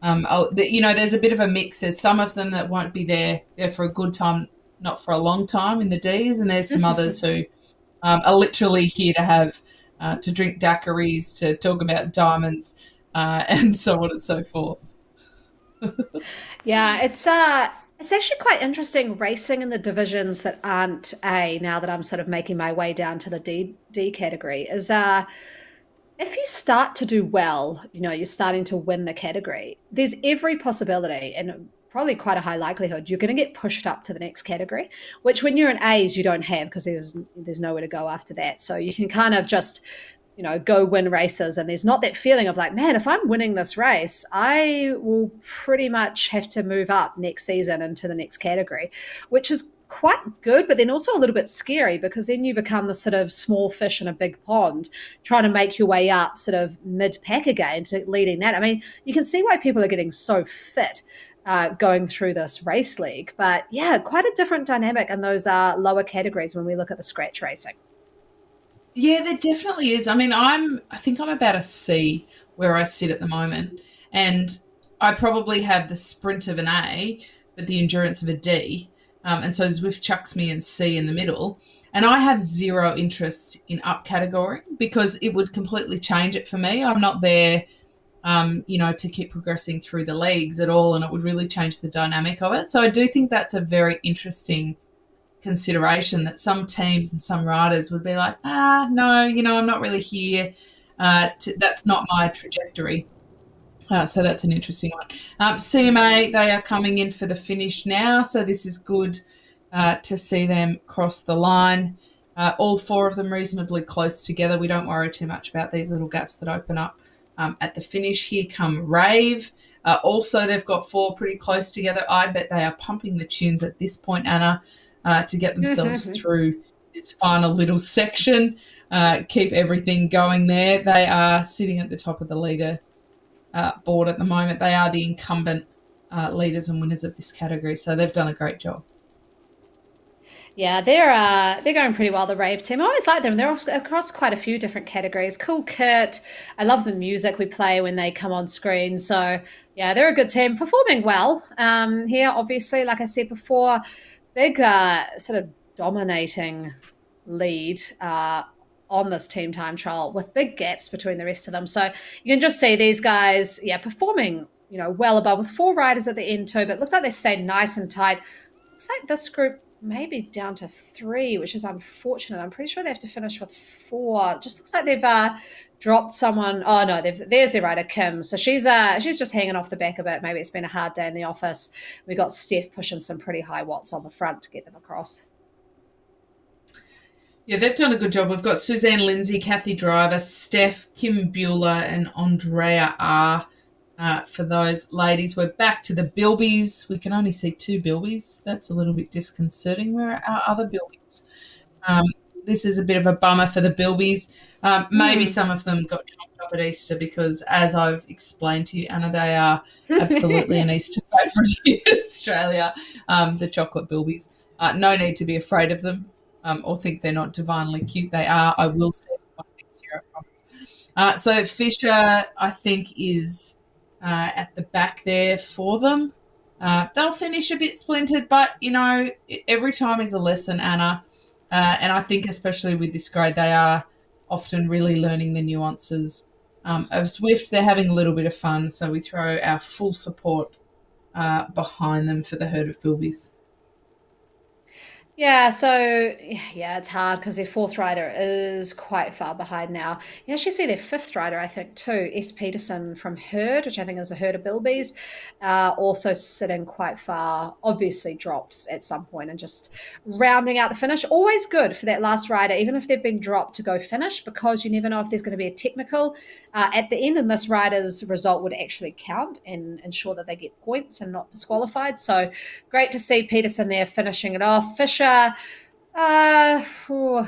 there's a bit of a mix. There's some of them that won't be there for a good time, not for a long time in the Ds, and there's some others who are literally here to have to drink daiquiris, to talk about diamonds, and so on and so forth. Yeah, it's actually quite interesting racing in the divisions that aren't A. Now that I'm sort of making my way down to the D category, is if you start to do well, you're starting to win the category. There's every possibility, and probably quite a high likelihood you're going to get pushed up to the next category, which when you're in A's you don't have, because there's nowhere to go after that. So you can kind of just go win races, and there's not that feeling of like, man, if I'm winning this race, I will pretty much have to move up next season into the next category, which is quite good, but then also a little bit scary, because then you become the sort of small fish in a big pond trying to make your way up sort of mid-pack again to leading that. I mean, you can see why people are getting so fit going through this race league. But yeah, quite a different dynamic in those lower categories when we look at the scratch racing. Yeah, there definitely is. I mean, I think I'm about a C where I sit at the moment, and I probably have the sprint of an A, but the endurance of a D. And so Zwift chucks me in C in the middle, and I have zero interest in up category because it would completely change it for me. I'm not there to keep progressing through the leagues at all, and it would really change the dynamic of it. So I do think that's a very interesting consideration, that some teams and some riders would be like, no, I'm not really here. That's not my trajectory. So that's an interesting one. CMA, they are coming in for the finish now, so this is good to see them cross the line. All 4 of them reasonably close together. We don't worry too much about these little gaps that open up at the finish. Here come Rave. Also, they've got 4 pretty close together. I bet they are pumping the tunes at this point, Anna, to get themselves through this final little section. Keep everything going there. They are sitting at the top of the leader board at the moment. They are the incumbent leaders and winners of this category, so they've done a great job. Yeah, they're going pretty well, the Rave team. I always like them. They're across quite a few different categories. Cool kit. I love the music we play when they come on screen. So, yeah, they're a good team. Performing well here, obviously, like I said before, big sort of dominating lead on this team time trial with big gaps between the rest of them. So you can just see these guys, performing, well above, with 4 riders at the end too, but it looked like they stayed nice and tight. Looks like this group maybe down to 3, which is unfortunate. I'm pretty sure they have to finish with 4. It just looks like they've dropped someone. Oh no, there's their rider, Kim. So she's just hanging off the back a bit. Maybe it's been a hard day in the office. We got Steph pushing some pretty high watts on the front to get them across. Yeah, they've done a good job. We've got Suzanne Lindsay, Kathy Driver, Steph, Kim Bueller, and Andrea R. For those ladies. We're back to the Bilbies. We can only see 2 Bilbies. That's a little bit disconcerting. Where are our other Bilbies? This is a bit of a bummer for the Bilbies. Maybe some of them got chopped up at Easter because, as I've explained to you, Anna, they are absolutely an Easter favourite in Australia, the chocolate Bilbies. No need to be afraid of them or think they're not divinely cute. They are. I will see them next year, I promise. So Fisher, I think, is at the back there for them. They'll finish a bit splintered, but, every time is a lesson, Anna. And I think especially with this grade, they are often really learning the nuances of Zwift. They're having a little bit of fun, so we throw our full support behind them for the herd of Bilbies. Yeah, so, it's hard because their 4th rider is quite far behind now. You actually see their 5th rider, I think, too, S. Peterson from Herd, which I think is a herd of Bilbies, also sitting quite far, obviously dropped at some point and just rounding out the finish. Always good for that last rider, even if they've been dropped, to go finish, because you never know if there's going to be a technical at the end, and this rider's result would actually count and ensure that they get points and not disqualified. So great to see Peterson there finishing it off. Fisher, a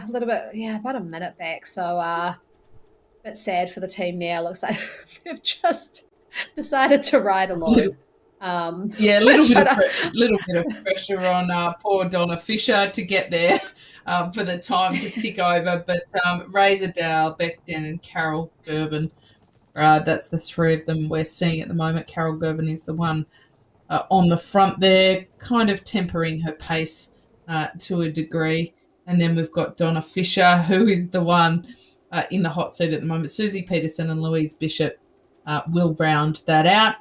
little bit, about a minute back. So a bit sad for the team there. Looks like they've just decided to ride alone. A little bit of pressure on poor Donna Fisher to get there for the time to tick over. But Razor Dow, Beck Den, and Carol Gervin, that's the 3 of them we're seeing at the moment. Carol Gervin is the one on the front there, kind of tempering her pace to a degree. And then we've got Donna Fisher, who is the one in the hot seat at the moment. Susie Peterson and Louise Bishop will round that out.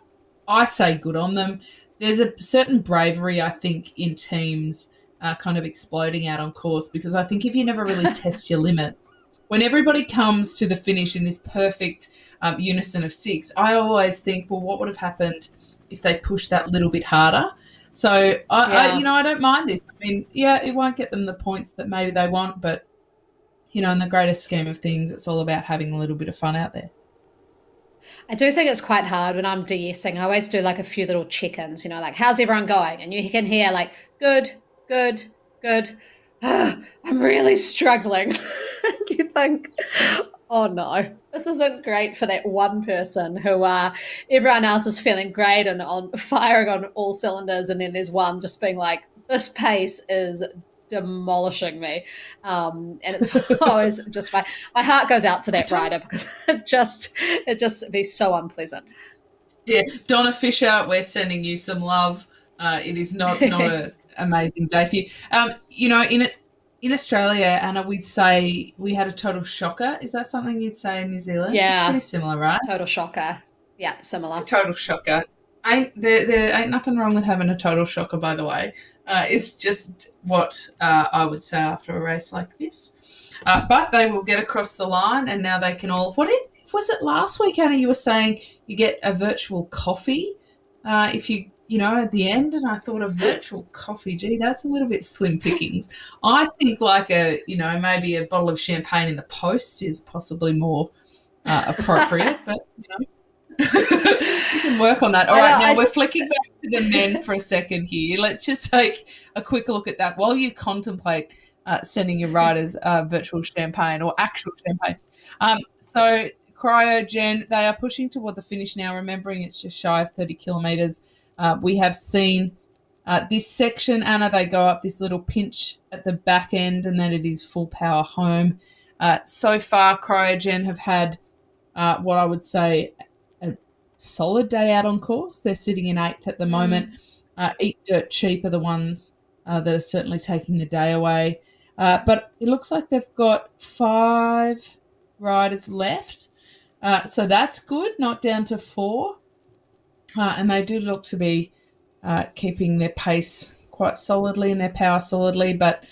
I say good on them. There's a certain bravery, I think, in teams kind of exploding out on course, because I think if you never really test your limits, when everybody comes to the finish in this perfect unison of 6, I always think, well, what would have happened if they pushed that little bit harder? So, I don't mind this. I mean, it won't get them the points that maybe they want, but, in the greater scheme of things, it's all about having a little bit of fun out there. I do think it's quite hard when I'm de-essing. I always do like a few little check-ins, like, how's everyone going? And you can hear like, good. I'm really struggling. You think, oh no, this isn't great for that one person who everyone else is feeling great and firing on all cylinders, and then there's one just being like, this pace is demolishing me. And it's always just my heart goes out to that rider, because it just be so unpleasant. Yeah, Donna Fisher, we're sending you some love. It is not an amazing day for you. In Australia, Anna, we'd say we had a total shocker. Is that something you'd say in New Zealand? Yeah. It's pretty similar, right? Total shocker. Yeah, similar. Total shocker. There ain't nothing wrong with having a total shocker, by the way. It's just what I would say after a race like this. But they will get across the line, and now they can all. Was it last week, Anna? You were saying you get a virtual coffee if you know at the end, and I thought a virtual coffee. Gee, that's a little bit slim pickings. I think like maybe a bottle of champagne in the post is possibly more appropriate, but we can work on that. All right, now we're flicking back to the men for a second here. Let's just take a quick look at that while you contemplate sending your riders virtual champagne or actual champagne. So Cryogen, they are pushing toward the finish now, remembering it's just shy of 30 kilometres. We have seen this section, Anna, they go up this little pinch at the back end, and then it is full power home. So far, Cryogen have had what I would say a solid day out on course. They're sitting in 8th at the moment. Eat Dirt Cheap are the ones that are certainly taking the day away. But it looks like they've got 5 riders left. So that's good, not down to 4. And they do look to be keeping their pace quite solidly and their power solidly. But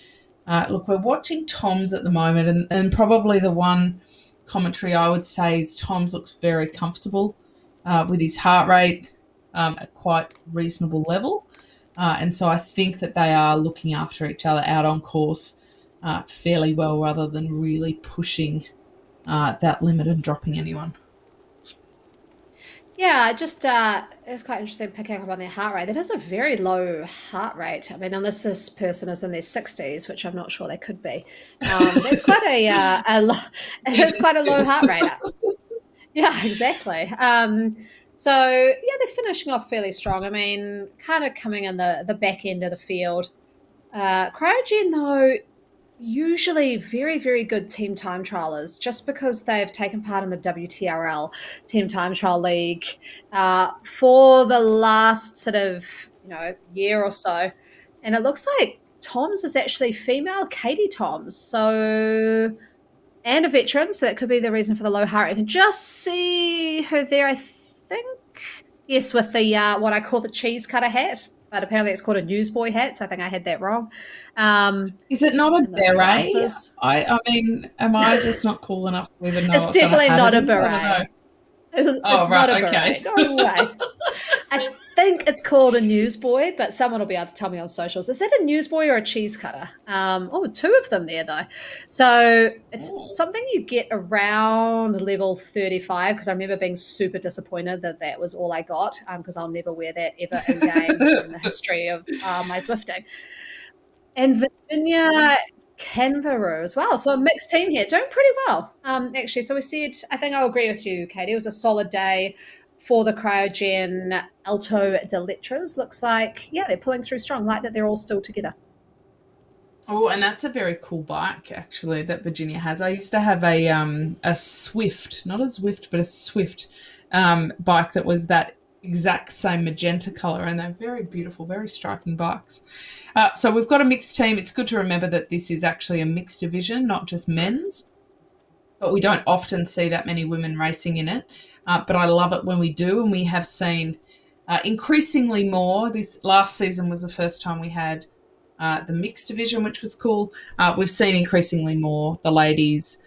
look, we're watching Tom's at the moment, and probably the one commentary I would say is Tom's looks very comfortable with his heart rate at quite reasonable level. And so I think that they are looking after each other out on course fairly well, rather than really pushing that limit and dropping anyone. Yeah, just it's quite interesting picking up on their heart rate. That is a very low heart rate. I mean, unless this person is in their 60s, which I'm not sure they could be. That's quite it's quite a low heart rate. Yeah, exactly. So yeah, they're finishing off fairly strong. I mean, kind of coming in the back end of the field. Cryogen, though, usually very, very good team time trialers, just because they've taken part in the WTRL Team Time Trial League for the last sort of year or so, and it looks like Tom's is actually female, Katie Toms, so, and a veteran, so that could be the reason for the low heart rate. I can just see her there, I think, yes, with the what I call the cheese cutter hat. But apparently it's called a newsboy hat, so I think I had that wrong. Is it not a beret? I mean, am I just not cool enough to even know? It's definitely not a beret. It's not a beret. No way. I think it's called a newsboy, but someone will be able to tell me on socials. Is it a newsboy or a cheese cutter? 2 of them there, though. So it's something you get around level 35, because I remember being super disappointed that was all I got, because I'll never wear that ever in game in the history of my Zwifting. And Virginia Canvaroo as well. So a mixed team here, doing pretty well, actually. So we said, I think I'll agree with you, Katie. It was a solid day for the Cryogen Alto de Letras. Looks like, yeah, they're pulling through strong, like that they're all still together. Oh, and that's a very cool bike, actually, that Virginia has. I used to have a Zwift, not a Zwift, but a Swift bike that was that exact same magenta color, and they're very beautiful, very striking bikes. So we've got a mixed team. It's good to remember that this is actually a mixed division, not just men's, but we don't often see that many women racing in it. But I love it when we do, and we have seen increasingly more. This last season was the first time we had the mixed division, which was cool. We've seen increasingly more the ladies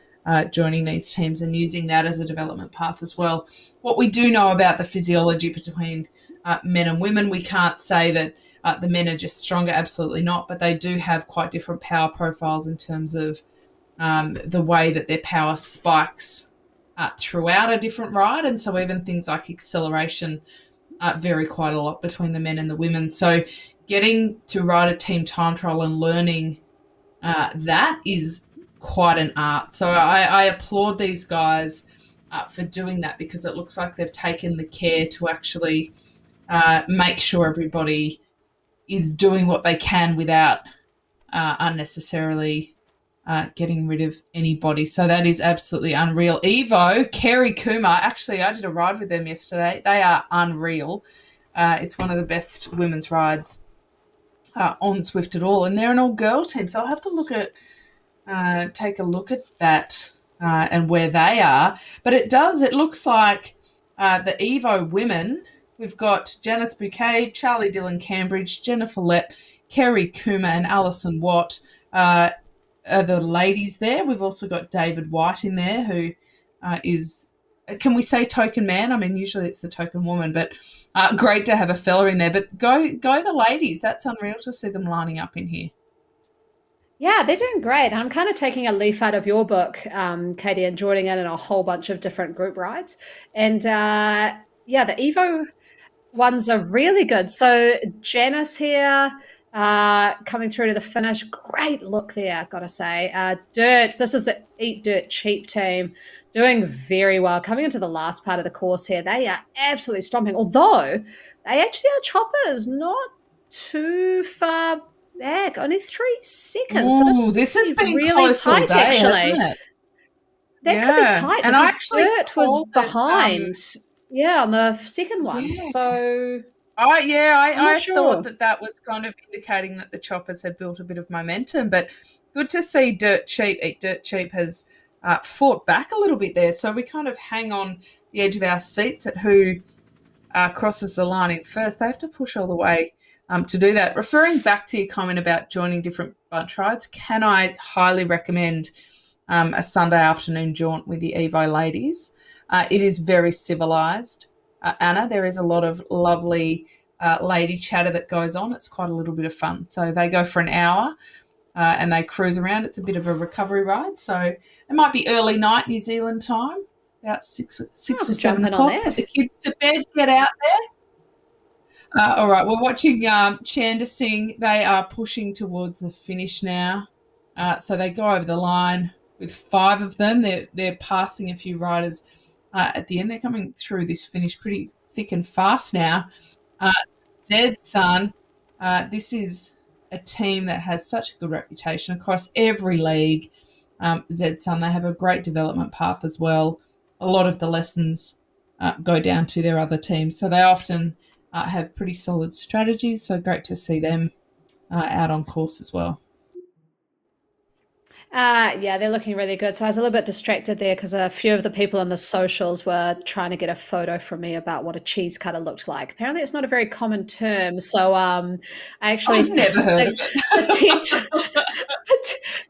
joining these teams and using that as a development path as well. What we do know about the physiology between men and women, we can't say that the men are just stronger, absolutely not, but they do have quite different power profiles in terms of the way that their power spikes throughout a different ride. And so even things like acceleration vary quite a lot between the men and the women. So getting to ride a team time trial and learning that is quite an art. So I applaud these guys for doing that, because it looks like they've taken the care to actually make sure everybody is doing what they can without unnecessarily getting rid of anybody. So that is absolutely unreal. Evo, Kerry Kumar, actually I did a ride with them yesterday. They are unreal. It's one of the best women's rides on Zwift at all, and they're an all-girl team. So I'll have to take a look at that and where they are. But it looks like The Evo women, we've got Janice Bouquet, Charlie Dillon Cambridge, Jennifer Lepp, Kerry Kuma, and Alison Watt are the ladies there. We've also got David White in there, who is, can we say token man? I mean, usually it's the token woman, but great to have a fella in there. But go the ladies. That's unreal to see them lining up in here. Yeah, they're doing great. I'm kind of taking a leaf out of your book, Katie, and joining in a whole bunch of different group rides. And yeah, the Evo ones are really good. So Janice here, coming through to the finish. Great look there, gotta say. Dirt, this is the Eat Dirt Cheap team, doing very well. Coming into the last part of the course here, they are absolutely stomping. Although they actually are choppers, not too far back, only 3 seconds. Ooh, so this has been really close all tight, day, actually. hasn't it? That could be tight and I because actually Dirt was called it, behind. Yeah, on the second one. yeah. So I I'm not thought sure. that was kind of indicating that the choppers had built a bit of momentum, but good to see Dirt Cheap. Eat Dirt Cheap has fought back a little bit there, so we kind of hang on the edge of our seats at who crosses the line in first. They have to push all the way to do that. Referring back to your comment about joining different bunch rides, can I highly recommend a Sunday afternoon jaunt with the Evo ladies? It is very civilised. Anna, there is a lot of lovely lady chatter that goes on. It's quite a little bit of fun. So they go for an hour and they cruise around. It's a bit of a recovery ride. So it might be early night New Zealand time, about six or seven Jumping on o'clock. Put the kids to bed, get out there. All right, we're watching Chanda Singh. They are pushing towards the finish now. So they go over the line with 5 of them. They're passing a few riders at the end. They're coming through this finish pretty thick and fast now. Zed Sun, this is a team that has such a good reputation across every league. Zed Sun, they have a great development path as well. A lot of the lessons go down to their other teams, so they often have pretty solid strategies. So great to see them out on course as well. Yeah, they're looking really good. So I was a little bit distracted there because a few of the people on the socials were trying to get a photo from me about what a cheese cutter looked like. Apparently, it's not a very common term. So I actually I've never heard of it.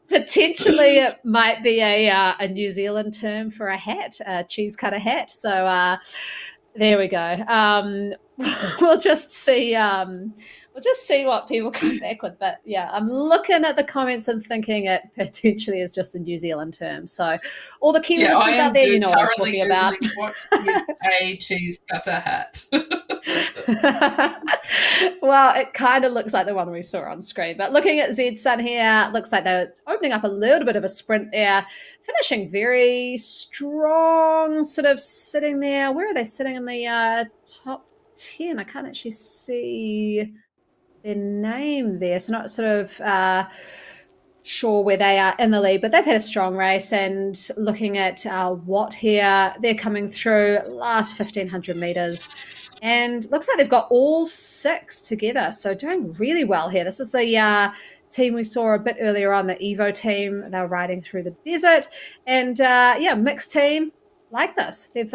potentially it might be a New Zealand term for a hat, a cheese cutter hat. So there we go. We'll just see. We'll just see what people come back with. But yeah, I'm looking at the comments and thinking it potentially is just a New Zealand term. So all the Kiwi listeners out there, you know what I'm talking about. What is a cheese cutter hat? Well, it kind of looks like the one we saw on screen. But looking at Zed Sun here, looks like they're opening up a little bit of a sprint there, finishing very strong, sort of sitting there. Where are they sitting in the top 10? I can't actually see their name there, so not sort of sure where they are in the lead, but they've had a strong race. And looking at Watt here, they're coming through last 1,500 meters, and looks like they've got all 6 together, so doing really well here. This is the team we saw a bit earlier on, the Evo team. They're riding through the desert, and yeah, mixed team like this. They've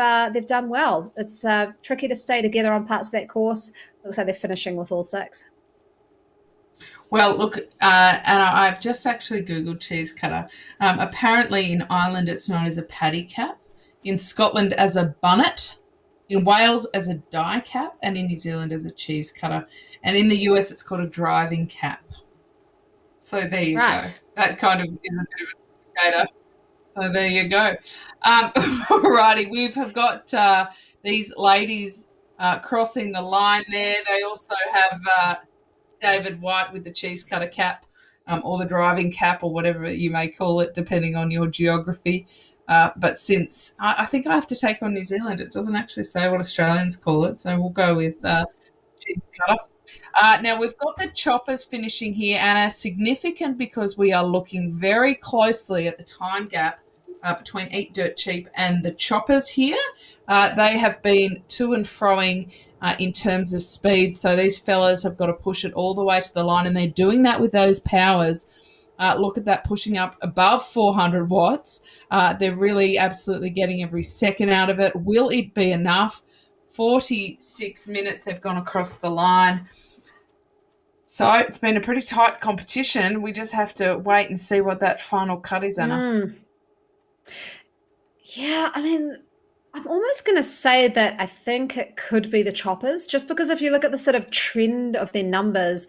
done well. It's tricky to stay together on parts of that course. Looks like they're finishing with all 6. Well, look, Anna, I've just actually Googled cheese cutter. Apparently in Ireland it's known as a paddy cap, in Scotland as a bunnet, in Wales as a die cap, and in New Zealand as a cheese cutter. And in the US it's called a driving cap. So there you go. That kind of is a bit of an indicator. So there you go. Alrighty, we've got these ladies crossing the line there. They also have David White with the cheese cutter cap, or the driving cap, or whatever you may call it, depending on your geography. But since I think I have to take on New Zealand, it doesn't actually say what Australians call it, so we'll go with cheese cutter. Now we've got the choppers finishing here, Anna, significant because we are looking very closely at the time gap between Eat Dirt Cheap and the choppers here. They have been to and froing in terms of speed, so these fellas have got to push it all the way to the line, and they're doing that with those powers Look at that, pushing up above 400 watts. They're really absolutely getting every second out of it. Will it be enough? 46 minutes they've gone across the line. So it's been a pretty tight competition. We just have to wait and see what that final cut is, Anna. Yeah, I mean, I'm almost going to say that I think it could be the choppers, just because if you look at the sort of trend of their numbers,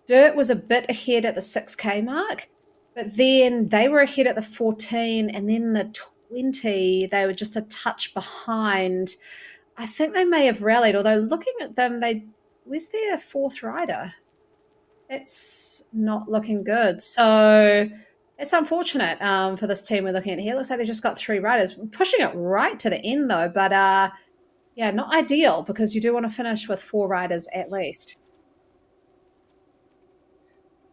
Dirt was a bit ahead at the 6K mark, but then they were ahead at the 14, and then the 20, they were just a touch behind. I think they may have rallied, although looking at them, where's their fourth rider? It's not looking good. So it's unfortunate for this team we're looking at here. Looks like they just got 3 riders, pushing it right to the end though. But yeah, not ideal, because you do want to finish with 4 riders at least.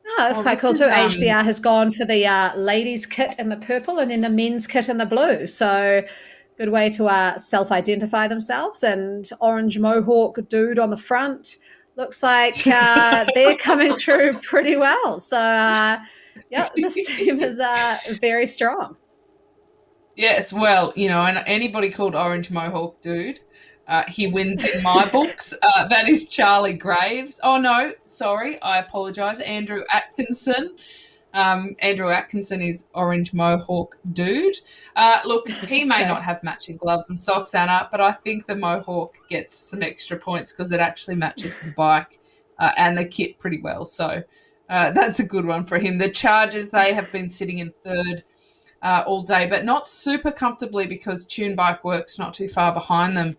Oh, that's quite cool too. HDR has gone for the ladies kit in the purple and then the men's kit in the blue. So good way to self-identify themselves. And orange mohawk dude on the front. Looks like they're coming through pretty well. So, yeah, this team is very strong. Yes, well, and anybody called Orange Mohawk Dude, he wins in my books. That is Charlie Graves. Oh, no, sorry, I apologise. Andrew Atkinson. Andrew Atkinson is Orange Mohawk Dude. Look, he may not have matching gloves and socks, Anna, but I think the Mohawk gets some extra points because it actually matches the bike and the kit pretty well. So that's a good one for him. The Chargers, they have been sitting in third all day, but not super comfortably because Tune Bike Works not too far behind them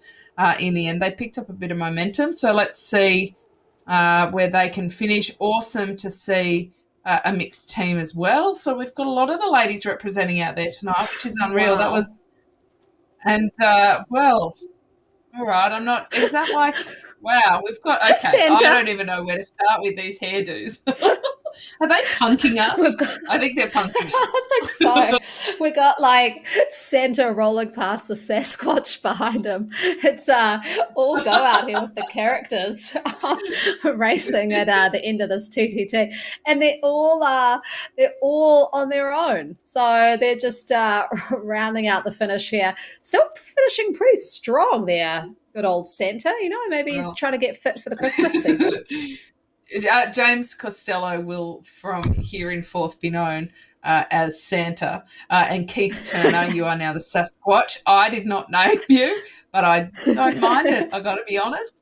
in the end. They picked up a bit of momentum. So let's see where they can finish. Awesome to see a mixed team as well. So we've got a lot of the ladies representing out there tonight, which is unreal. Wow. That was, and well, all right. I'm not. Is that like? Wow, we've got. Okay, Santa. I don't even know where to start with these hairdos. Are they punking us? I think they're punking us. I think so. We got like Santa rolling past the Sasquatch behind him. It's all go out here with the characters racing at the end of this TTT, and they're all on their own. So they're just rounding out the finish here. Still finishing pretty strong there. Good old Santa, maybe he's trying to get fit for the Christmas season. James Costello will, from here in forth, be known as Santa. And Keith Turner, you are now the Sasquatch. I did not name you, but I don't mind it, I got to be honest,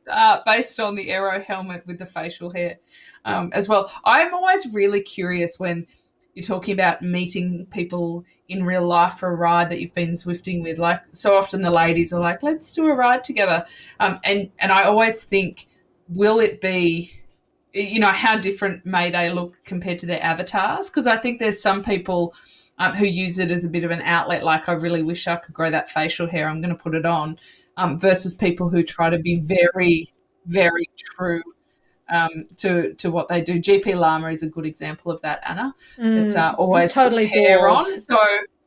based on the aero helmet with the facial hair as well. I'm always really curious when you're talking about meeting people in real life for a ride that you've been Zwifting with. Like, so often the ladies are like, let's do a ride together. And I always think, will it be, how different may they look compared to their avatars? Because I think there's some people who use it as a bit of an outlet, like I really wish I could grow that facial hair, I'm going to put it on, versus people who try to be very, very true to what they do. GP Llama is a good example of that, Anna. It's always totally hair bored. on. So,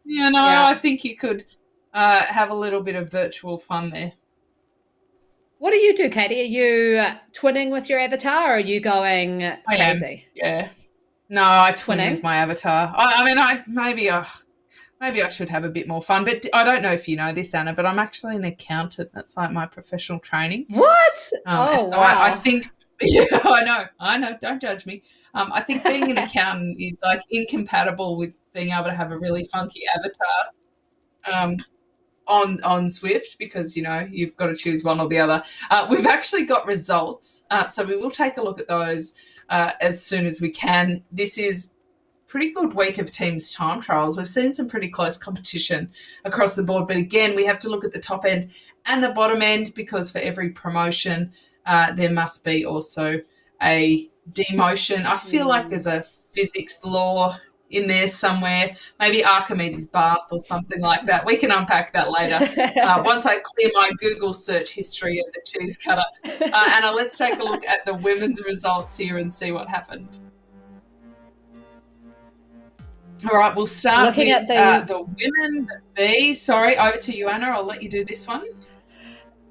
I think you could have a little bit of virtual fun there. What do you do, Katie? Are you twinning with your avatar, or are you going crazy? Yeah. No, I twin with my avatar. Maybe I should have a bit more fun. But I don't know if you know this, Anna, but I'm actually an accountant. That's like my professional training. What? So I think, yeah, I know. Don't judge me. I think being an accountant is like incompatible with being able to have a really funky avatar. On Zwift, because you've got to choose one or the other. We've actually got results, so we will take a look at those as soon as we can. This is a pretty good week of teams time trials. We've seen some pretty close competition across the board, but again, we have to look at the top end and the bottom end, because for every promotion there must be also a demotion. I feel like there's a physics law in there somewhere, maybe Archimedes' bath or something like that. We can unpack that later once I clear my Google search history of the cheese cutter. Anna, let's take a look at the women's results here and see what happened. All right, we'll start with the women, the B. Sorry, over to you, Anna. I'll let you do this one.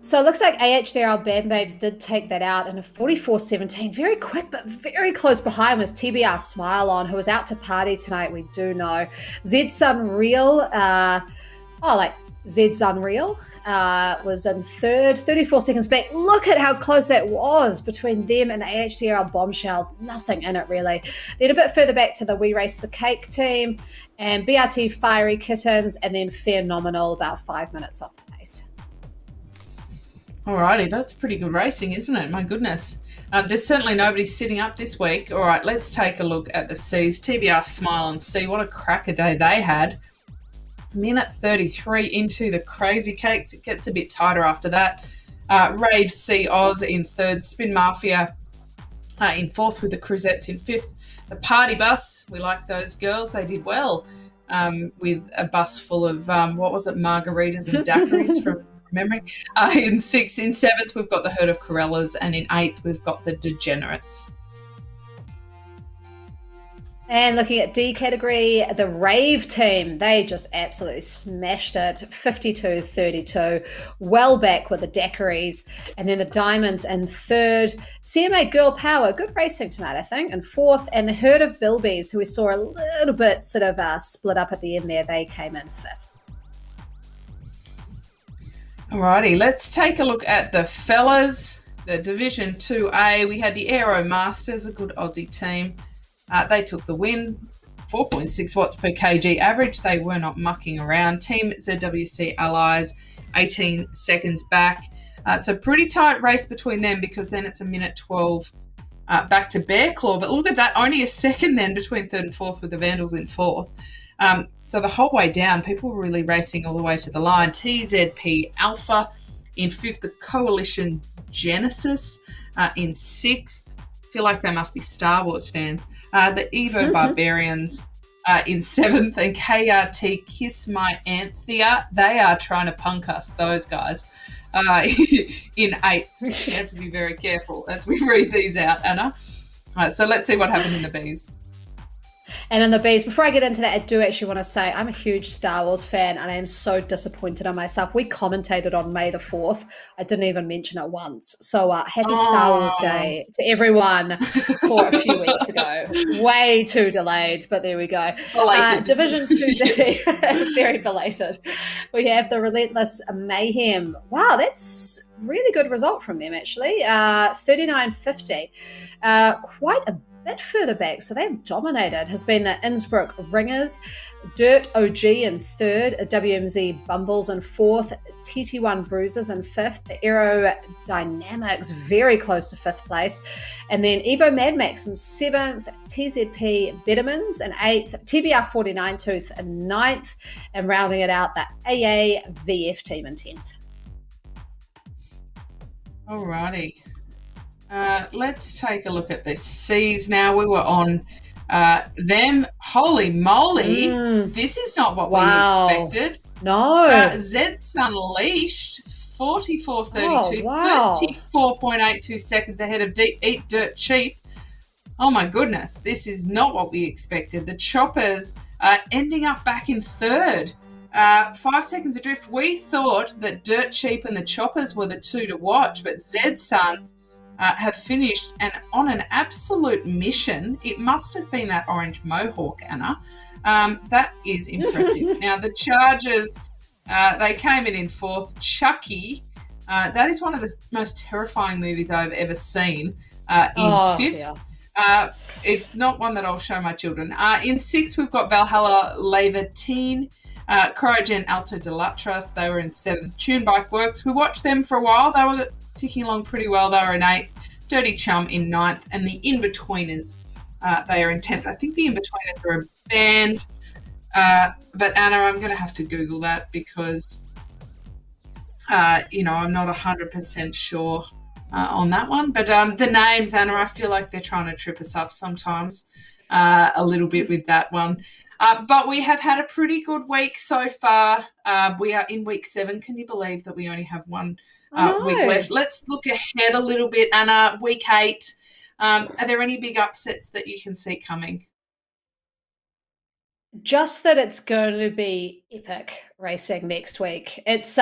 So it looks like AHDRL Band Babes did take that out in a 44:17. Very quick, but very close behind was TBR Smile On, who was out to party tonight, we do know. Zed's Unreal, like Zed's Unreal, was in third, 34 seconds back. Look at how close that was between them and the AHDRL Bombshells. Nothing in it, really. Then a bit further back to the We Race the Cake team and BRT Fiery Kittens, and then Phenomenal about 5 minutes off the pace. Alrighty, that's pretty good racing, isn't it? My goodness. There's certainly nobody sitting up this week. All right, let's take a look at the C's. TBR Smile and C. What a cracker day they had. Minute 33 into the Crazy Cakes. It gets a bit tighter after that. Rave C Oz in third. Spin Mafia in fourth with the Cruzettes in fifth. The Party Bus, we like those girls. They did well with a bus full of, margaritas and daiquiris from memory. In sixth. In seventh, we've got the Herd of Corellas, and in eighth, we've got the Degenerates. And looking at D category, the Rave team, they just absolutely smashed it, 52-32, well back with the daiquiris. And then the Diamonds in third. CMA Girl Power, good racing tonight, I think, in fourth. And the Herd of Bilbies, who we saw a little bit sort of split up at the end there, they came in fifth. Alrighty, let's take a look at the fellas. The Division 2A, we had the Aero Masters, a good Aussie team. They took the win, 4.6 watts per kg average. They were not mucking around. Team ZWC Allies, 18 seconds back. It's a pretty tight race between them because then it's a minute 12 back to Bear Claw. But look at that, only a second then between third and fourth with the Vandals in fourth. So the whole way down, people were really racing all the way to the line. TZP Alpha in fifth, the Coalition Genesis in sixth. Feel like they must be Star Wars fans. The Evo Barbarians in seventh, and KRT Kiss My Anthea. They are trying to punk us, those guys, in eighth. We have to be very careful as we read these out, Anna. So let's see what happened in the Bs. And in the Bs, before I get into that, I do actually want to say I'm a huge Star Wars fan and I am so disappointed in myself. We commentated on May the 4th. I didn't even mention it once. So happy Star Wars Day to everyone for a few weeks ago. Way too delayed, but there we go. Division 2D, very belated. We have the Relentless Mayhem. Wow, that's really good result from them actually. 39.50. Quite a bit further back, so they've dominated, has been the Innsbruck Ringers, Dirt OG in third, WMZ Bumbles in fourth, TT1 Bruisers in fifth, the Aero Dynamics very close to fifth place, and then Evo Mad Max in seventh, TZP Bettermans in eighth, TBR 49 Tooth in ninth, and rounding it out, the AAVF team in 10th. Alrighty. Let's take a look at the C's now. We were on them. Holy moly. This is not what we expected. No. Zed's Unleashed, 44.32, 34.82 seconds ahead of Eat Dirt Cheap. Oh my goodness, this is not what we expected. The Choppers ending up back in third. 5 seconds adrift. We thought that Dirt Cheap and the Choppers were the two to watch, but Zed's Son have finished and on an absolute mission. It must have been that orange mohawk, Anna. That is impressive. Now, the Chargers, they came in fourth. Chucky, that is one of the most terrifying movies I've ever seen, in fifth. Yeah. It's not one that I'll show my children. In sixth, we've got Valhalla Levatine, Cryogen Alto Delatras. They were in seventh. Tune Bike Works. We watched them for a while. They were ticking along pretty well. They were in eighth. Dirty Chum in ninth, and the In-Betweeners, they are in 10th. I think the In-Betweeners are a band, but Anna, I'm going to have to Google that because, I'm not 100% sure on that one. But the names, Anna, I feel like they're trying to trip us up sometimes a little bit with that one. But we have had a pretty good week so far. We are in week 7. Can you believe that we only have one week left? Let's look ahead a little bit, Anna. Week 8. Are there any big upsets that you can see coming? Just that it's going to be epic racing next week. It's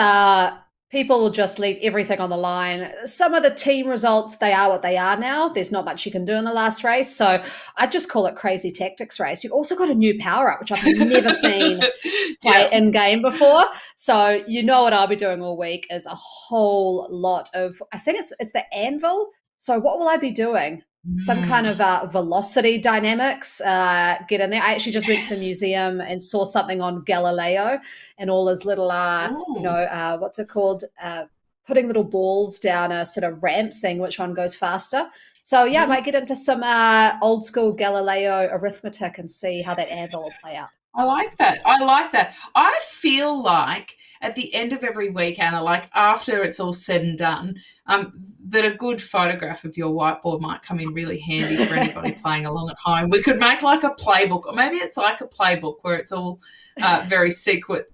people will just leave everything on the line. Some of the team results, they are what they are now. There's not much you can do in the last race. So I just call it crazy tactics race. You've also got a new power up, which I've never seen play Yeah. in game before. So you know what I'll be doing all week is a whole lot of, I think it's the anvil. So what will I be doing? Some kind of velocity dynamics get in there. I actually just went to the Yes. museum and saw something on Galileo and all his little Ooh. what's it called, putting little balls down a sort of ramp, seeing which one goes faster. So yeah, I might get into some old school Galileo arithmetic and see how that anvil will play out. I like that. I like that. I feel like at the end of every week, Anna, like after it's all said and done, that a good photograph of your whiteboard might come in really handy for anybody playing along at home. We could make like a playbook, or maybe it's like a playbook where it's all very secret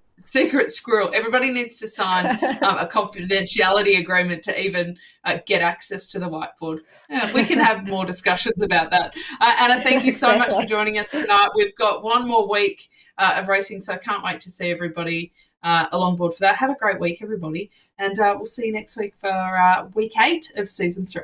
squirrel. Everybody needs to sign a confidentiality agreement to even get access to the whiteboard. Yeah, we can have more discussions about that. Anna, thank you so much for joining us tonight. We've got one more week of racing, so I can't wait to see everybody along board for that. Have a great week, everybody, and we'll see you next week for week 8 of season 3.